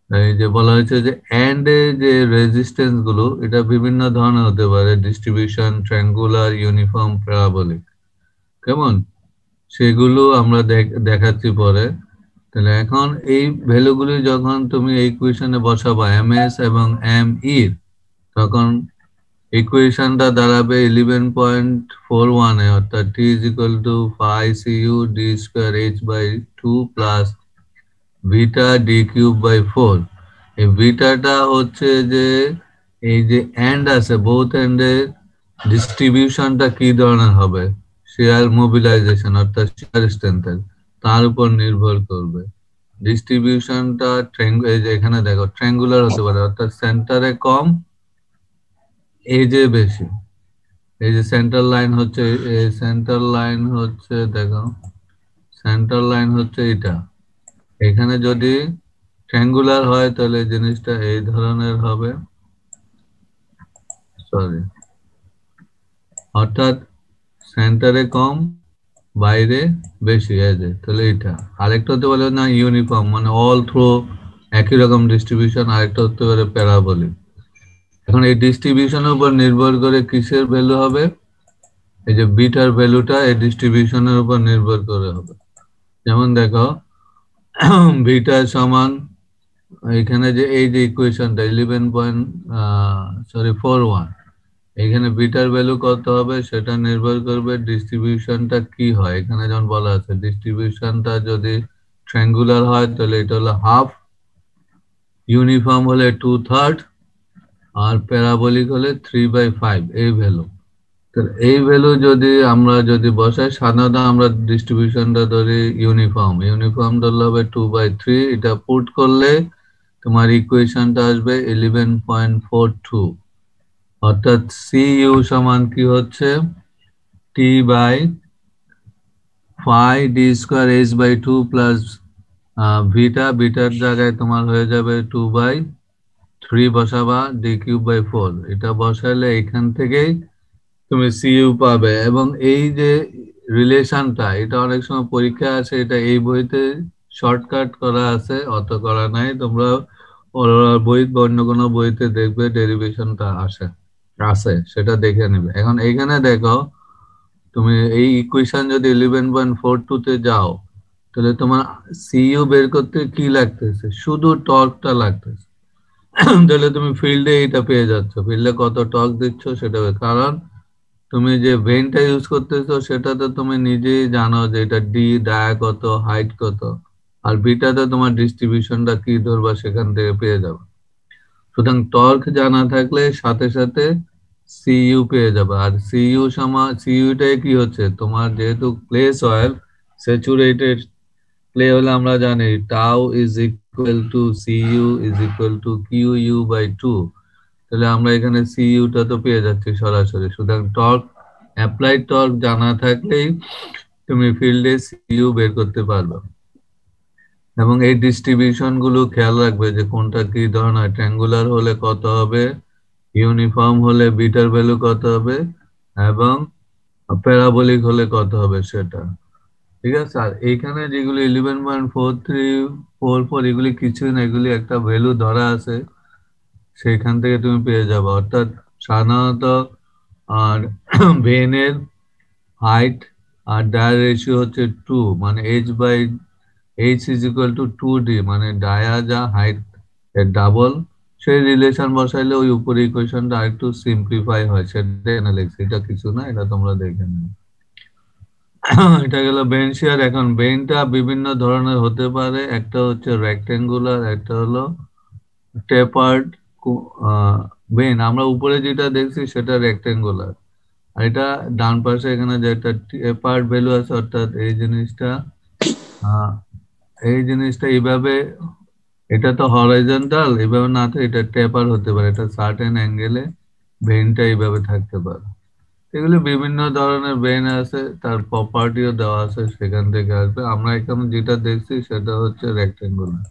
এই যে বলা হয়েছে যে এন্ড এর যে রেজিস্ট্যান্স গুলো এটা বিভিন্ন ধরনের হতে পারে, ডিস্ট্রিবিউশন, ট্রায়াঙ্গুলার, ইউনিফর্ম, প্যারাবোলিক, কেমন, সেগুলো আমরা দেখাচ্ছি পরে। তাহলে এখন এই ভ্যালুগুলি যখন তুমি এই ইকুয়েশনে বসাবা এমএস এবং এম ই, তখন ইকুয়েশনটা দাঁড়াবে 11.41 এ, অর্থাৎ t is equal to 5cu d square h/2 plus Vita d cube by 4। এই ভিটাটা হচ্ছে যে এই যে এন্ড আছে, বোথ এন্ডে ডিস্ট্রিবিউশনটা কি ধরনের হবে, শেয়ার মোবিলাইজেশন অর্থাৎ শেয়ার স্ট্রেংথের, তার উপর নির্ভর করবে। ডিস্ট্রিবিউশনটা এই যে এখানে দেখো ট্রায়াঙ্গুলার হতে পারে, অর্থাৎ সেন্টারে কম, এজে বেশি। এই যে সেন্টার লাইন হচ্ছে, এই সেন্টার লাইন হচ্ছে দেখো, সেন্টার লাইন হচ্ছে এটা। এখানে যদি ট্রায়াঙ্গুলার হয় তাহলে জিনিসটা এই ধরনের হবে, সরি, অর্থাৎ সেন্টারে কম, বাইরে বেশি, এজে, তাহলে এটা। আরেকটা হতে পারে না ইউনিফর্ম, মানে অল থ্রো একই রকম ডিস্ট্রিবিউশন, আরেকটা হতে পারে প্যারাবোলিক। এখন এই ডিস্ট্রিবিউশনের উপর নির্ভর করে কিসের ভ্যালু হবে, এই যে বিটার ভ্যালুটা এই ডিস্ট্রিবিউশনের উপর নির্ভর করে হবে। যেমন দেখো বিটা সমান এখানে যে এই যে ইকুয়েশনটা 11.41, এখানে বিটার ভ্যালু কত হবে সেটা নির্ভর করবে ডিস্ট্রিবিউশনটা কি হয়। এখানে যেমন বলা আছে ডিস্ট্রিবিউশনটা যদি ট্রায়াঙ্গুলার হয় তাহলে এটা হলো হাফ, ইউনিফর্ম হলে 2/3, আর প্যারাবোলিক হলে 3/5, এই ভ্যালু। এই ভ্যালু যদি আমরা বসাই, সাধারণত আমরা ডিস্ট্রিবিউশনটা ধরি ইউনিফর্ম, ইউনিফর্ম ধরলে হবে 2/3, এটা পুট করলে তোমার ইকুয়েশনটা আসবে 11.42, অর্থাৎ সিইউ সমান কি হচ্ছে t/5d² h/2 প্লাস বিটার জায়গায় তোমার হয়ে যাবে 2/3 বসাবা d³/4, এটা বসালে এখান থেকেই তুমি সিইউ পাবে। এবং এই যে রিলেশনটা, এটা অনেক সময় পরীক্ষা আছে, এটা এই বইতে শর্টকাট করা আছে, অত করা নাই, তোমরা বই বা অন্য কোনো বইতে দেখবে ডেরিভেশনটা আছে, সেটা দেখে নেবে। এখন এইখানে দেখো তুমি এই ইকুয়েশন যদি 11.42 তে যাও, তাহলে তোমার সিইউ বের করতে কি লাগতেছে, শুধু টর্কটা লাগতেছে। তাহলে তুমি ফিল্ডে এটা পেয়ে যাচ্ছ, ফিল্ডে কত টর্ক দিচ্ছ সেটা, কারণ তুমি যে ভেনটা ইউজ করতেছো সেটা তো তুমি নিজেই জানো যে এটা ডি ডায়া কত, হাইট কত, আর বিটাতে তোমার ডিস্ট্রিবিউশনটা কি ধরবা সেখান থেকে পেয়ে যাবে। সুতরাং টর্ক জানা থাকলে সাথে সাথে সিইউ পেয়ে যাবে। আর সিইউটাই কি হচ্ছে, তোমার যেহেতু ক্লে সয়েল, স্যাচুরেটেড ক্লে হলে আমরা জানি tau is equal to c u is equal to QU/2, তাহলে আমরা এখানে সিইউটা তো পেয়ে যাচ্ছি সরাসরি। সুতরাং টর্ক, অ্যাপ্লাইড টর্ক জানা থাকলেই তুমি ফিল্ডে সিইউ বের করতে পারবে। এবং এই ডিস্ট্রিবিউশন গুলো খেয়াল রাখবে যে কোনটা কি ধরনের, ট্রায়াঙ্গুলার হলে কত হবে, ইউনিফর্ম হলে বিটার ভ্যালু কত হবে, এবং প্যারাবোলিক হলে কত হবে সেটা, ঠিক আছে। আর এইখানে যেগুলি 11.4344 এগুলি কিছুই না, এগুলি একটা ভ্যালু ধরা আছে, সেখান থেকে তুমি পেয়ে যাবে। অর্থাৎ সাধারণত আর ভেনের হাইট আর ডায়ার রেশিও হচ্ছে 2, মানে h/h is equal to 2d, মানে ডায়া যা হাইট এর ডাবল, সেই রিলেশন বসাইলে ওই উপরে ইকুয়েশনটা আরেকটু সিম্পলিফাই হয়, সেটা এখানে লিখছি, এটা কিছু না, এটা তোমরা দেখে নিও। এটা গেল বেন শেয়ার। এখন বেনটা বিভিন্ন ধরনের হতে পারে, একটা হচ্ছে রেক্টেঙ্গুলার, একটা হলো টেপার্ড বেন। আমরা উপরে যেটা দেখছি সেটা রেক্টেঙ্গুলার, আর এটা ডান পাশে এখানে যে একটা টেপার্ড ভ্যালু আছে, অর্থাৎ এই জিনিসটা এই জিনিসটা এইভাবে, এটা তো হরাইজন্টাল, এইভাবে না তো এটা টেপার হতে পারে, এটা সার্টেন অ্যাঙ্গেলে ভেইনটা এইভাবে থাকতে পারে। এগুলো বিভিন্ন ধরনের ভেইন আছে, তার প্রপার্টিও দেওয়া আছে, সেখান থেকে আসবে। আমরা এখানে যেটা দেখছি সেটা হচ্ছে রেক্টেঙ্গুলার।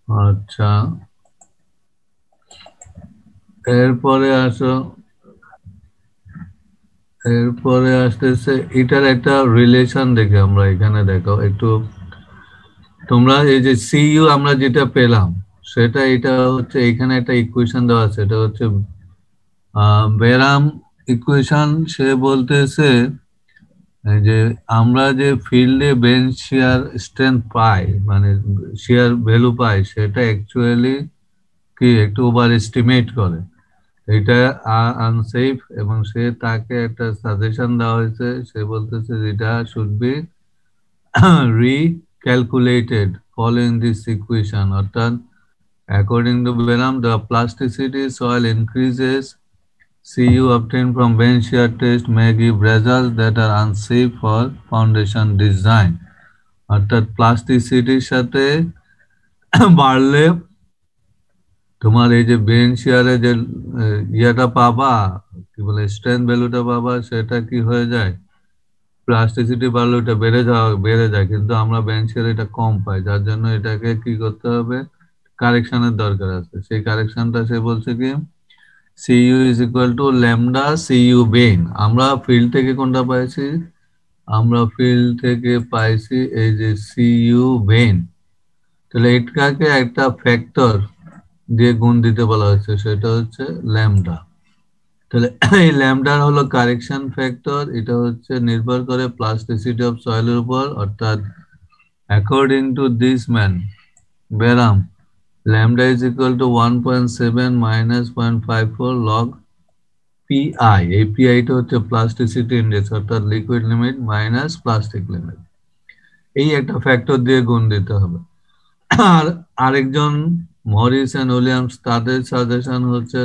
আচ্ছা, এরপরে আসো, এরপরে আসতেছে এটার একটা রিলেশন দেখে আমরা এখানে দেখো একটু। তোমরা এই যে সিইউ আমরা যেটা পেলাম সেটা, এটা হচ্ছে এখানে একটা ইকুয়েশন দেওয়া আছে, এটা হচ্ছে বেরাম ইকুয়েশন। সে বলতেছে এই যে আমরা যে ফিল্ডে বেঞ্চ শিয়ার স্ট্রেংথ পাই, মানে শিয়ার ভ্যালু পাই, সেটা অ্যাকচুয়ালি কি একটু ওভার এস্টিমেট করে, এটা আনসেফ। এবং সে তাকে একটা সাজেশন দেওয়া হয়েছে, সে বলতেছে যেটা should be recalculated following this equation, অর্থাৎ according to Benham, the plasticity soil increases CU obtained from bench shear test may give results that are unsafe for foundation design. অর্থাৎ প্লাস্টিসিটির সাথে বাড়লে তোমার এই যে বেঞ্চ শিয়ারে যে ইয়েটা পাবা, কি বলে স্ট্রেংথ ভ্যালুটা পাবা, সেটা কি হয়ে যায়, প্লাস্টিসিটি বাড়লে ওটা বেড়ে যায়, কিন্তু আমরা বেঞ্চের এটা কম পাই, যার জন্য এটাকে কি করতে হবে, কারেকশনের দরকার আছে। সেই কারেকশনটা সে বলছে কি c u is equal to lambda c u vane. আমরা ফিল্ড থেকে কোনটা পাইছি, আমরা ফিল্ড থেকে পাইছি এই যে সিইউ বেন। তাহলে এটাকে একটা ফ্যাক্টর দিয়ে গুণ দিতে বলা হয়েছে, সেটা হচ্ছে ল্যামডা। তাহলে এই ল্যামডা হলো কারেকশন ফ্যাক্টর, এটা হচ্ছে নির্ভর করে প্লাস্টিসিটি অফ সয়েলের উপর, অর্থাৎ according to this man Bjerrum, lambda is equal to 1.7 minus 0.54 log PI. এই পিআইটা হচ্ছে প্লাস্টিসিটি ইন্ডেক্স, অর্থাৎ liquid limit minus plastic limit. এই একটা ফ্যাক্টর দিয়ে গুণ দিতে হবে। আর আরেকজন মরিস এন্ড উইলিয়ামস, তাদের সাজেশন হচ্ছে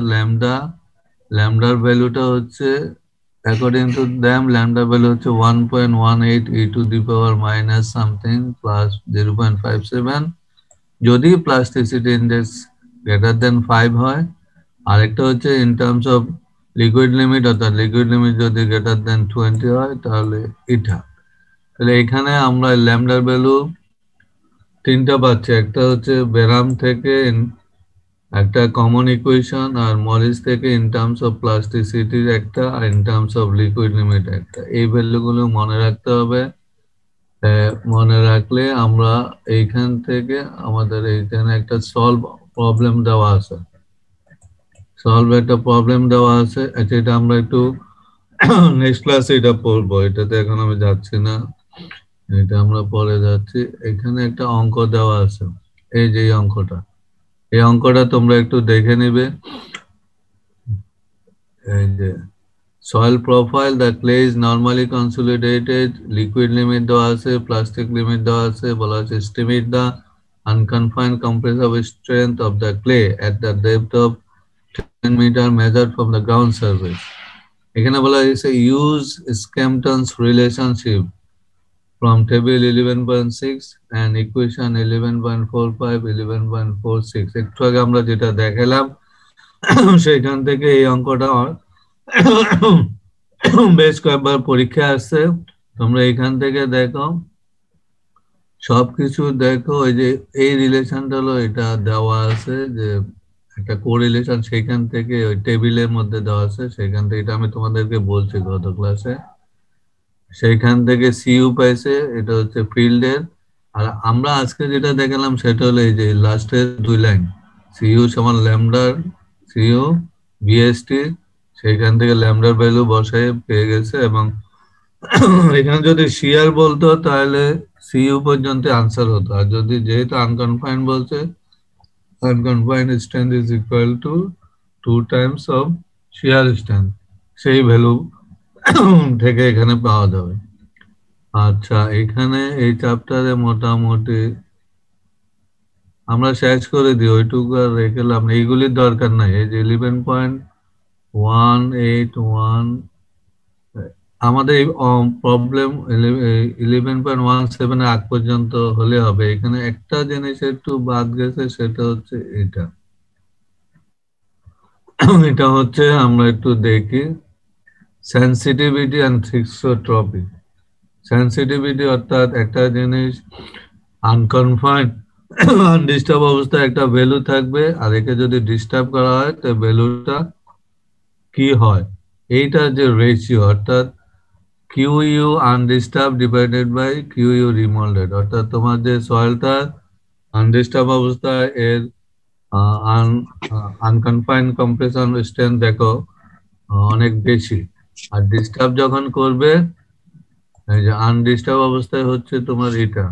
ল্যামডার ভ্যালুটা হচ্ছে according to them, lambda value হচ্ছে 1.18 E to the power minus something plus 0.57 যদি প্লাস্টিসিটি ইন্ডেক্স গ্রেটার দেন 5 হয়। আরেকটা হচ্ছে in terms of liquid limit, অর্থাৎ লিকুইড লিমিট যদি গ্রেটার দেন 20 হয় তাহলে এটা। তাহলে এখানে আমরা ল্যামডার ভ্যালু তিনটা পাচ্ছি, একটা হচ্ছে বেরাম থেকে একটা কমন ইকুয়েশন, আর মরিস থেকে ইন টার্মস অফ প্লাস্টিসিটির একটা, আর in terms of liquid limit একটা। এই ভ্যালুগুলো মনে রাখতে হবে। মনে রাখলে আমরা এইখান থেকে আমাদের এইখানে একটা সলভ প্রবলেম দেওয়া আছে, একটা প্রবলেম দেওয়া আছে। আচ্ছা, এটা আমরা একটু নেক্সট ক্লাসে এটা পড়বো, এটাতে এখন আমি যাচ্ছি না, এটা আমরা পরে যাচ্ছি। এখানে একটা অঙ্ক দেওয়া আছে, এই যে অঙ্কটা, এই অঙ্কটা তোমরা একটু দেখে নিবে। এই যে soil profile, the clay is normally consolidated, liquid limit দেওয়া আছে, প্লাস্টিক লিমিট দেওয়া আছে, বলা আছে estimate the unconfined compressive strength of the clay at the depth of 10 meter measured from the ground surface. এখানে বলা হয়েছে use স্ক্যামটনস relationship from table 11.6 and equation 11.45 11.46। একটু আগে আমরা যেটা দেখালাম সেখান থেকে এই অঙ্কটা বেশ কয়েকবার পরীক্ষা আসছে, তোমরা এখান থেকে দেখো, সবকিছু দেখো। ওই যে এই রিলেশনটা হলো এটা দেওয়া আছে, যে একটা কোরিলেশন সেখান থেকে ওই টেবিলের মধ্যে দেওয়া আছে, সেখান থেকে, এটা আমি তোমাদেরকে বলছি গত ক্লাসে, সেইখান থেকে সিইউ পাইছে, এটা হচ্ছে ফিল্ডের। আর আমরা আজকে যেটা দেখালাম সেটা হলো এই যে লাস্টের দুই লাইন, সিইউ সমান ল্যামডার সিইউ বিএসটি, সেইখান থেকে ল্যামডার ভ্যালু বসায় পেয়ে গেছে। এবং এখানে যদি শিয়ার বলতো তাহলে সিইউ পর্যন্ত আনসার হতো, আর যদি যেহেতু আনকনফাইন্ড বলছে, unconfined strength is equal to 2 times of shear strength, সেই ভ্যালু থেকে এখানে পাওয়া যাবে। আচ্ছা, এখানে এই চ্যাপ্টারে মোটামুটি আমরা শেষ করে দিই, ওইটুকু আর রেখে লাভ নেই, এইগুলির দরকার নাই। এই যে 11.181 আমাদের এই প্রবলেম 11.17 আগ পর্যন্ত হলে হবে। এখানে একটা জিনিস একটু বাদ গেছে, সেটা হচ্ছে এটা। এটা হচ্ছে আমরা একটু দেখি সেন্সিটিভিটি অ্যান্ড থিক্সোট্রপি। সেন্সিটিভিটি অর্থাৎ একটা জিনিস আনকনফাইন্ড আনডিস্টার্ব অবস্থায় একটা ভ্যালু থাকবে, আর একে যদি ডিস্টার্ব করা হয় তো ভ্যালুটা কি হয়, এইটা যে রেশিও, অর্থাৎ Q undisturbed divided by Q রিমোল্ডেড, অর্থাৎ তোমার যে সয়েলটা আনডিস্টার্ব অবস্থায় এর আনকনফাইন্ড কম্প্রেশন স্ট্রেন্থ দেখো অনেক বেশি, আর ডিস্টার্ব যখন করবে, এই যে আনডিস্টার্ব অবস্থায় হচ্ছে তোমার এটা,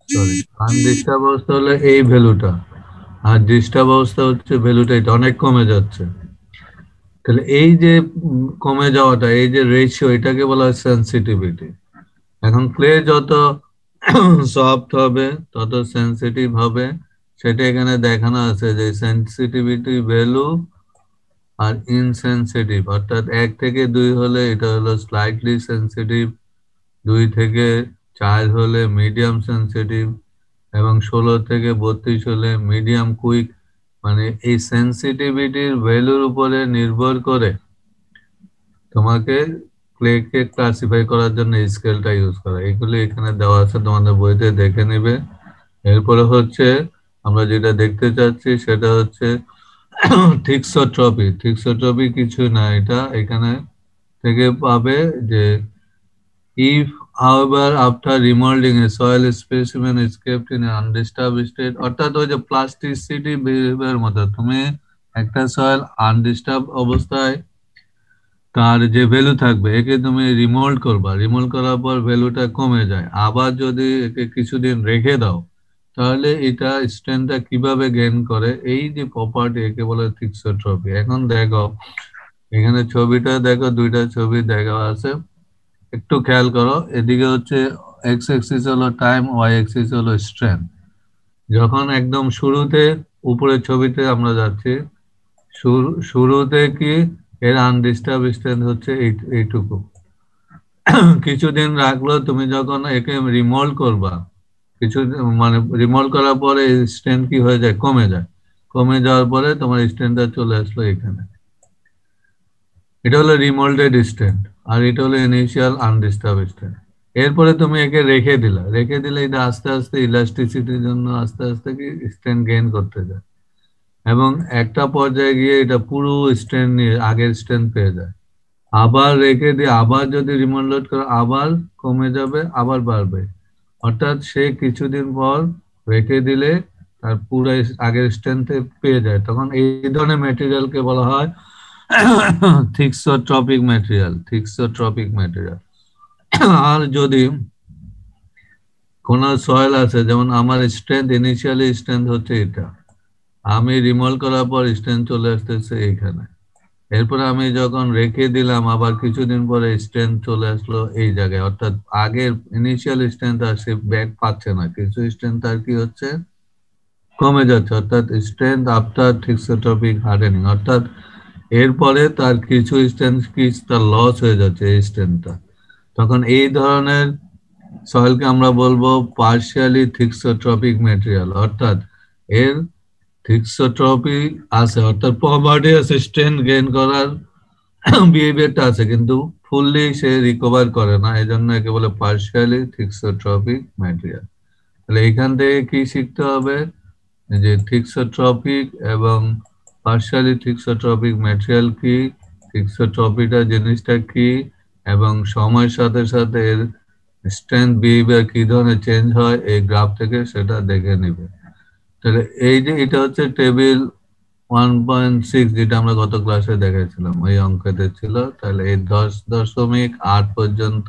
সরি, আনডিস্টার্ব অবস্থা হলে এই ভ্যালুটা, আর ডিস্টার্ব অবস্থা হচ্ছে ভ্যালুটা এটা অনেক কমে যাচ্ছে। তাহলে এই যে কমে যাওয়াটা, এই যে রেশিও, এটাকে বলা হয় সেন্সিটিভিটি। এখন ক্লে যত সফট হবে তত সেন্সিটিভ হবে, সেটা এখানে দেখানো আছে যে সেন্সিটিভিটি ভ্যালু আর ইনসেনসিটিভ, অর্থাৎ 1 থেকে 2 হলে এটা হলো স্লাইটলি সেন্সিটিভ, 2 থেকে 4 হলে মিডিয়াম সেন্সিটিভ, এবং 16 থেকে 32 হলে মিডিয়াম কুইক। মানে এই সেন্সিটিভিটির ভ্যালুর উপরে নির্ভর করে তোমাকে ক্লেকে ক্লাসিফাই করার জন্য এই স্কেলটা ইউজ করা। এগুলি এখানে দেওয়া আছে, তোমাদের বইতে দেখে নিবে। এরপরে হচ্ছে আমরা যেটা দেখতে চাচ্ছি সেটা হচ্ছে থিক্সোট্রপি। থিক্সোট্রপি কিছু না, এটা এখানে থেকে পাবে যে if however after remolding a soil specimen is kept in an undisturbed state, অর্থাৎ ওই যে প্লাস্টিসিটি বিহেভিয়ার মতো, তুমি একটা সয়েল আনডিস্টার্ব অবস্থায় তার যে ভ্যালু থাকবে একে তুমি রিমোল্ড করবা, রিমোল্ড করার পর ভ্যালুটা কমে যায়, আবার যদি একে কিছুদিন রেখে দাও তাহলে এটা স্ট্রেন্থটা কিভাবে গেইন করে, এই যে প্রপার্টি, একে বলে থিক্সোট্রপি। এখন দেখো এখানে ছবিটা দেখো, দুইটা ছবি দেখা আছে, একটু খেয়াল করো। এদিকে হচ্ছে এক্স এক্সিস হলো টাইম, ওয়াই এক্সিস হলো স্ট্রেন্থ। যখন একদম শুরুতে উপরের ছবিতে আমরা যাচ্ছি, শুরুতে কি এর আনডিস্টার্ব স্ট্রেন্থ হচ্ছে এইটুকু। কিছুদিন রাখলো, তুমি যখন একে রিমোল্ড করবা, কিছু মানে রিমোল্ড করার পরে স্ট্রেন্থ কি হয়ে যায়, কমে যায়। কমে যাওয়ার পরে তোমার স্ট্রেন্থটা চলে আসলো এখানে, এটা হলো রিমোল্ডেড স্ট্রেন্থ, আর এটা হলো ইনিশিয়াল আনডিস্টার্ব স্ট্রেন্থ। এরপরে তুমি একে রেখে দিলে এটা আস্তে আস্তে ইলাস্টিসিটির জন্য আস্তে আস্তে কি স্ট্রেন্থ গেইন করতে যায়, এবং একটা পর্যায়ে গিয়ে এটা পুরো স্ট্রেন্থ নিয়ে আগের স্ট্রেন্থ পেয়ে যায়। আবার রেখে দিয়ে আবার যদি রিমোল্ড করো, আবার কমে যাবে, আবার বাড়বে। অর্থাৎ সে কিছুদিন পর রেখে দিলে তার পুরো আগের স্ট্রেন্থ পেয়ে যায়, তখন এই ধরনের মেটেরিয়ালকে বলা হয় থিক্সোট্রপিক ম্যাটেরিয়াল, থিক্সোট্রপিক ম্যাটেরিয়াল। আর যদি কোন সয়েল আছে, যেমন আমার স্ট্রেন্থ, ইনিশিয়ালি স্ট্রেন্থ হচ্ছে এটা, আমি রিমল করার পর স্ট্রেন্থ চলে আসতেছে এইখানে, এরপরে আমি যখন রেখে দিলাম আবার কিছুদিন পরে স্ট্রেন্থ চলে আসলো এই জায়গায়, অর্থাৎ আগের ইনিশিয়াল স্ট্রেন্থ আর সে ব্যাক পাচ্ছে না, কিছু স্ট্রেন্থ আর কি হচ্ছে কমে যাচ্ছে, অর্থাৎ স্ট্রেন্থ আফটার থিক্সোট্রপিক হার্ডেনিং, অর্থাৎ এরপরে তার কিছু স্ট্রেন্থ কি তার লস হয়ে যাচ্ছে এই স্ট্রেন্থটা। তখন এই ধরনের সয়েলকে আমরা বলবো পার্শিয়ালি থিক্সোট্রপিক ম্যাটেরিয়াল, অর্থাৎ এর থিক্সোট্রপি আছে, অর্থাৎ প্রপার্টি আছে, স্ট্রেন্থ গেইন করার বিহেভিয়ারটা আছে, কিন্তু ফুললি সে রিকভার করে না, এই জন্য একে বলে পার্শিয়ালি থিক্সোট্রপিক ম্যাটেরিয়াল। তাহলে এখান থেকে কি শিখতে হবে, যে থিক্সোট্রপিক এবং পার্শিয়ালি থিক্সোট্রপিক ম্যাটেরিয়াল কি, থিক্সোট্রপিটা জিনিসটা কি, এবং সময়ের সাথে সাথে এর স্ট্রেংথ বিহেভিয়ার কি ধরনের চেঞ্জ হয় এই গ্রাফ থেকে সেটা দেখে নিবে। তাহলে এই যে এটা হচ্ছে টেবিল 1.6, যেটা আমরা গত ক্লাসে দেখাইছিলাম, ওই অঙ্কতে ছিল। তাহলে এই 10.8 পর্যন্ত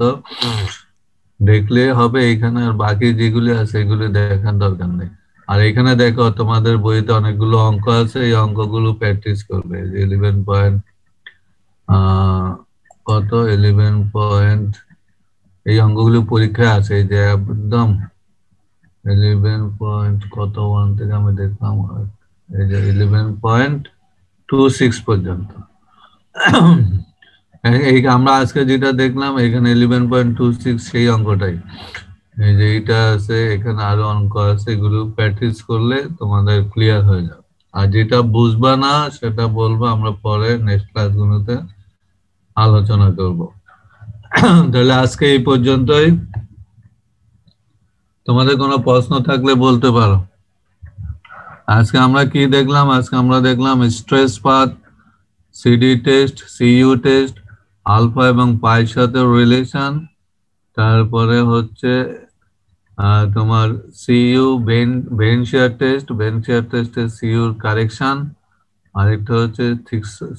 দেখলে হবে এখানে, আর বাকি যেগুলি আছে এগুলি দেখার দরকার নেই। আর এখানে দেখো তোমাদের বইতে অনেকগুলো অঙ্ক আছে, এই অঙ্কগুলো প্র্যাকটিস করবে। 11 পয়েন্ট কত, 11 পয়েন্ট, এই অঙ্কগুলো পরীক্ষায় আছে, এই যে একদম 11 পয়েন্ট কত 1 থেকে আমি দেখলাম, এই যে 11.26 পর্যন্ত। এই আমরা আজকে যেটা দেখলাম এখানে 11.26 সেই অঙ্কটাই। এই যে এটা আছে, এখানে আরো অঙ্ক আছে, এগুলো প্র্যাকটিস করলে তোমাদের ক্লিয়ার হয়ে যাবে। আর যেটা বুঝবা না সেটা বলবো, আমরা পরে নেক্সট ক্লাসগুলোতে আলোচনা করব। তাহলে আজকে এই পর্যন্তই। তোমাদের কোনো প্রশ্ন থাকলে বলতে পারো। আজকে আমরা কি দেখলাম? আজকে আমরা দেখলাম stress path, c d test, c u test, alpha এবং পাইর সাথে রিলেশন, তারপরে হচ্ছে তোমার c u vane shear test, vane shear টেস্টের সিইউর কারেকশন, আরেকটা হচ্ছে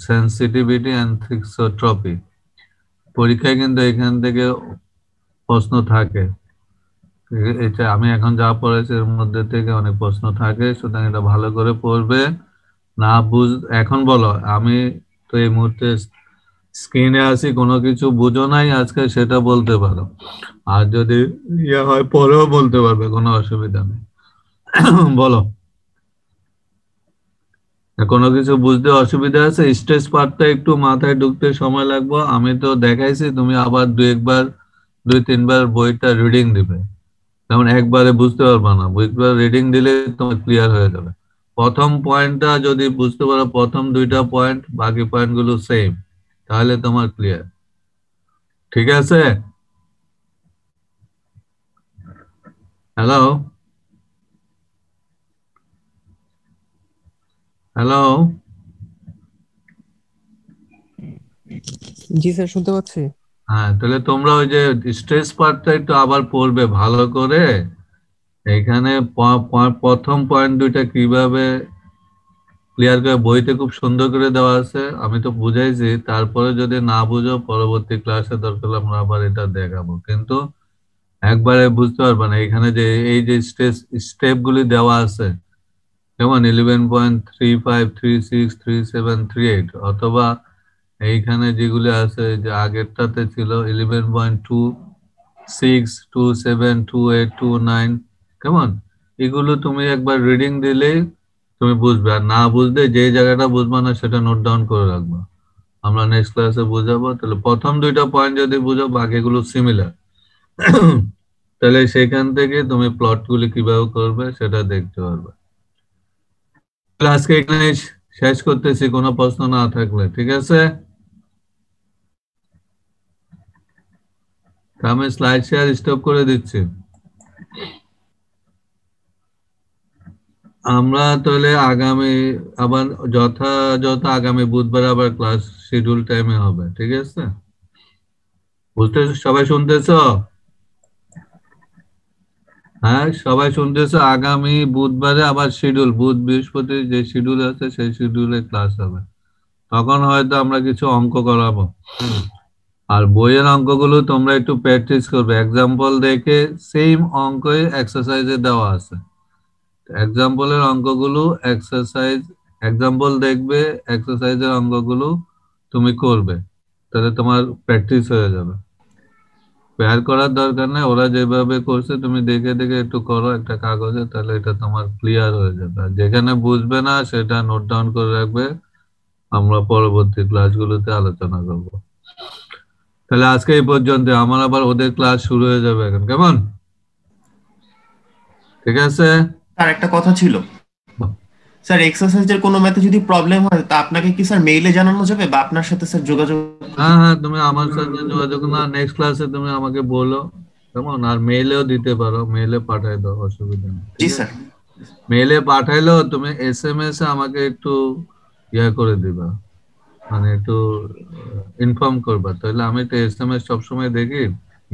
সেন্সিটিভিটি অ্যান্ড থিক্সোট্রপি। পরীক্ষায় কিন্তু এখান থেকে প্রশ্ন থাকে। এটা আমি এখন যা পড়েছি এর মধ্যে থেকে অনেক প্রশ্ন থাকে, সুতরাং এটা ভালো করে পড়বে। না এখন বলো, আমি তো এই মুহূর্তে স্ক্রিনে আছি, কোনো কিছু বুঝো নাই আজকে সেটা বলতে পারো। আর যদি ইয়ে হয় পরেও বলতে পারবে, কোনো অসুবিধা নেই। বলো, কোনো কিছু বুঝতে অসুবিধা আছে? স্ট্রেস পার্টটা একটু মাথায় ঢুকতে সময় লাগবে। আমি তো দেখাইছি, তুমি আবার দুই তিনবার বইটা রিডিং দিবে, যেমন একবারে বুঝতে পারবা না, বইটা রিডিং দিলে তোমার ক্লিয়ার হয়ে যাবে। প্রথম পয়েন্টটা যদি বুঝতে পারো, প্রথম দুইটা পয়েন্ট, বাকি পয়েন্ট গুলো সেম, তাহলে তোমার ক্লিয়ার। ঠিক আছে? Hello, hello. জি স্যার, শুনতে পাচ্ছি। হ্যাঁ, তাহলে তোমরা ওই যে স্ট্রেস পার্টটা একটু আবার পড়বে ভালো করে। এখানে প্রথম পয়েন্ট দুইটা কিভাবে ক্লিয়ার করে বইতে খুব সুন্দর করে দেওয়া আছে, আমি তো বুঝাইছি। তারপরে যদি না বুঝো পরবর্তী ক্লাসে দরকার আমরা আবার এটা দেখাবো, কিন্তু একবারে বুঝতে পারবে না। এখানে যে এই যে স্টেপ গুলি দেওয়া আছে, যেমন 11.35, 36, 37, 38, অথবা এইখানে যেগুলি আছে, যে আগেরটাতে ছিল 11.26, 27, 28, 29, কেমন, এগুলো তুমি একবার রিডিং দিলেই তুমি বুঝবে। আর না বুঝলে যে জায়গাটা বুঝবা না সেটা নোট ডাউন করে রাখবা, আমরা নেক্সট ক্লাসে বুঝাবো। তাহলে প্রথম দুইটা পয়েন্ট যদি বুঝো, বাকিগুলো সিমিলার, তাহলে সেখান থেকে তুমি প্লট গুলি কিভাবে করবে সেটা দেখতে পারবে। আজকে এখানে শেষ করতেছি, কোনো প্রশ্ন না থাকলে। ঠিক আছে, আমি স্লাইড শেয়ার স্টপ করে দিচ্ছি। আমরা তাহলে আগামী আবার যথাযথ আগামী বুধবার আবার ক্লাস শিডিউল টাইমে হবে। ঠিক আছে, বুঝতেছ? সবাই শুনতেছ? হ্যাঁ, সবাই শুনতেছো? আগামী বুধবারে আবার শিডিউল, বুধ বৃহস্পতি যে শিডিউল আছে সেই শিডিউলে ক্লাস হবে। তখন হয়তো আমরা কিছু অঙ্ক করাবো। আর বইয়ের অঙ্কগুলো তোমরা একটু প্র্যাকটিস করবে, এক্সাম্পল দেখে। সেম অঙ্কই এক্সারসাইজে দেওয়া আছে, এক্সাম্পলের অঙ্কগুলো এক্সারসাইজ, এক্সাম্পল দেখবে, এক্সারসাইজের অঙ্কগুলো তুমি করবে, তাহলে তোমার প্র্যাকটিস হয়ে যাবে। পেয়ার করার দরকার নেই, ওরা যেভাবে করছে তুমি দেখে দেখে একটু করো একটা কাগজে, তাহলে এটা তোমার ক্লিয়ার হয়ে যাবে। আর যেখানে বুঝবে না সেটা নোট ডাউন করে রাখবে, আমরা পরবর্তী ক্লাসগুলোতে আলোচনা করব। তাহলে আজকে এই পর্যন্ত, আমার আবার ওদের ক্লাস শুরু হয়ে যাবে এখন, কেমন? ঠিক আছে। স্যার একটা কথা ছিল। স্যার এক্সারসাইজের কোনো ম্যাথে যদি প্রবলেম হয় তা আপনাকে কি স্যার মেইলে জানানো যাবে বা আপনার সাথে স্যার যোগাযোগ? হ্যাঁ হ্যাঁ, তুমি আমার সাথে যোগাযোগ না, নেক্সট ক্লাসে তুমি আমাকে বলো, কেমন? আর মেইলেও দিতে পারো, মেইলে পাঠাই দাও, অসুবিধা নেই। জি ঠিক স্যার। আছে, মেইলে পাঠাইলেও তুমি SMS এ আমাকে একটু ইয়া করে দিবা, মানে একটু ইনফর্ম করবা, তাহলে আমি তো SMS সবসময় দেখি,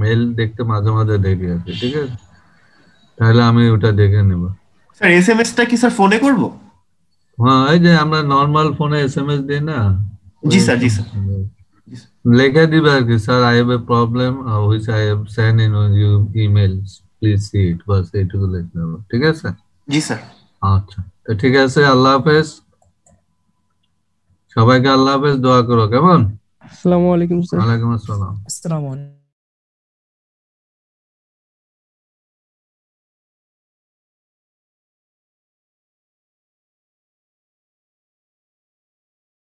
মেইল দেখতে মাঝে মাঝে দেখি আর কি। ঠিক আছে, তাহলে আমি ওটা দেখে নেব। স্যার এসএমএসটা কি স্যার ফোনে করব? হ্যাঁ, এই যে আমরা নর্মাল ফোনে SMS দিই না, ওই জি স্যার, জি স্যার। লিখে দিবে আর কি, sir I have a problem which I have send in you emails, please see it, বাস এইটুকু লিখতে হবে। ঠিক আছে, জি স্যার। আচ্ছা, তো ঠিক আছে, আল্লাহ হাফেজ, সবাইকে আল্লাহ হাফেজ, দোয়া করো, কেমন? আসসালামু আলাইকুম স্যার। ওয়ালাইকুম আসসালাম। আসসালামু আলাইকুম।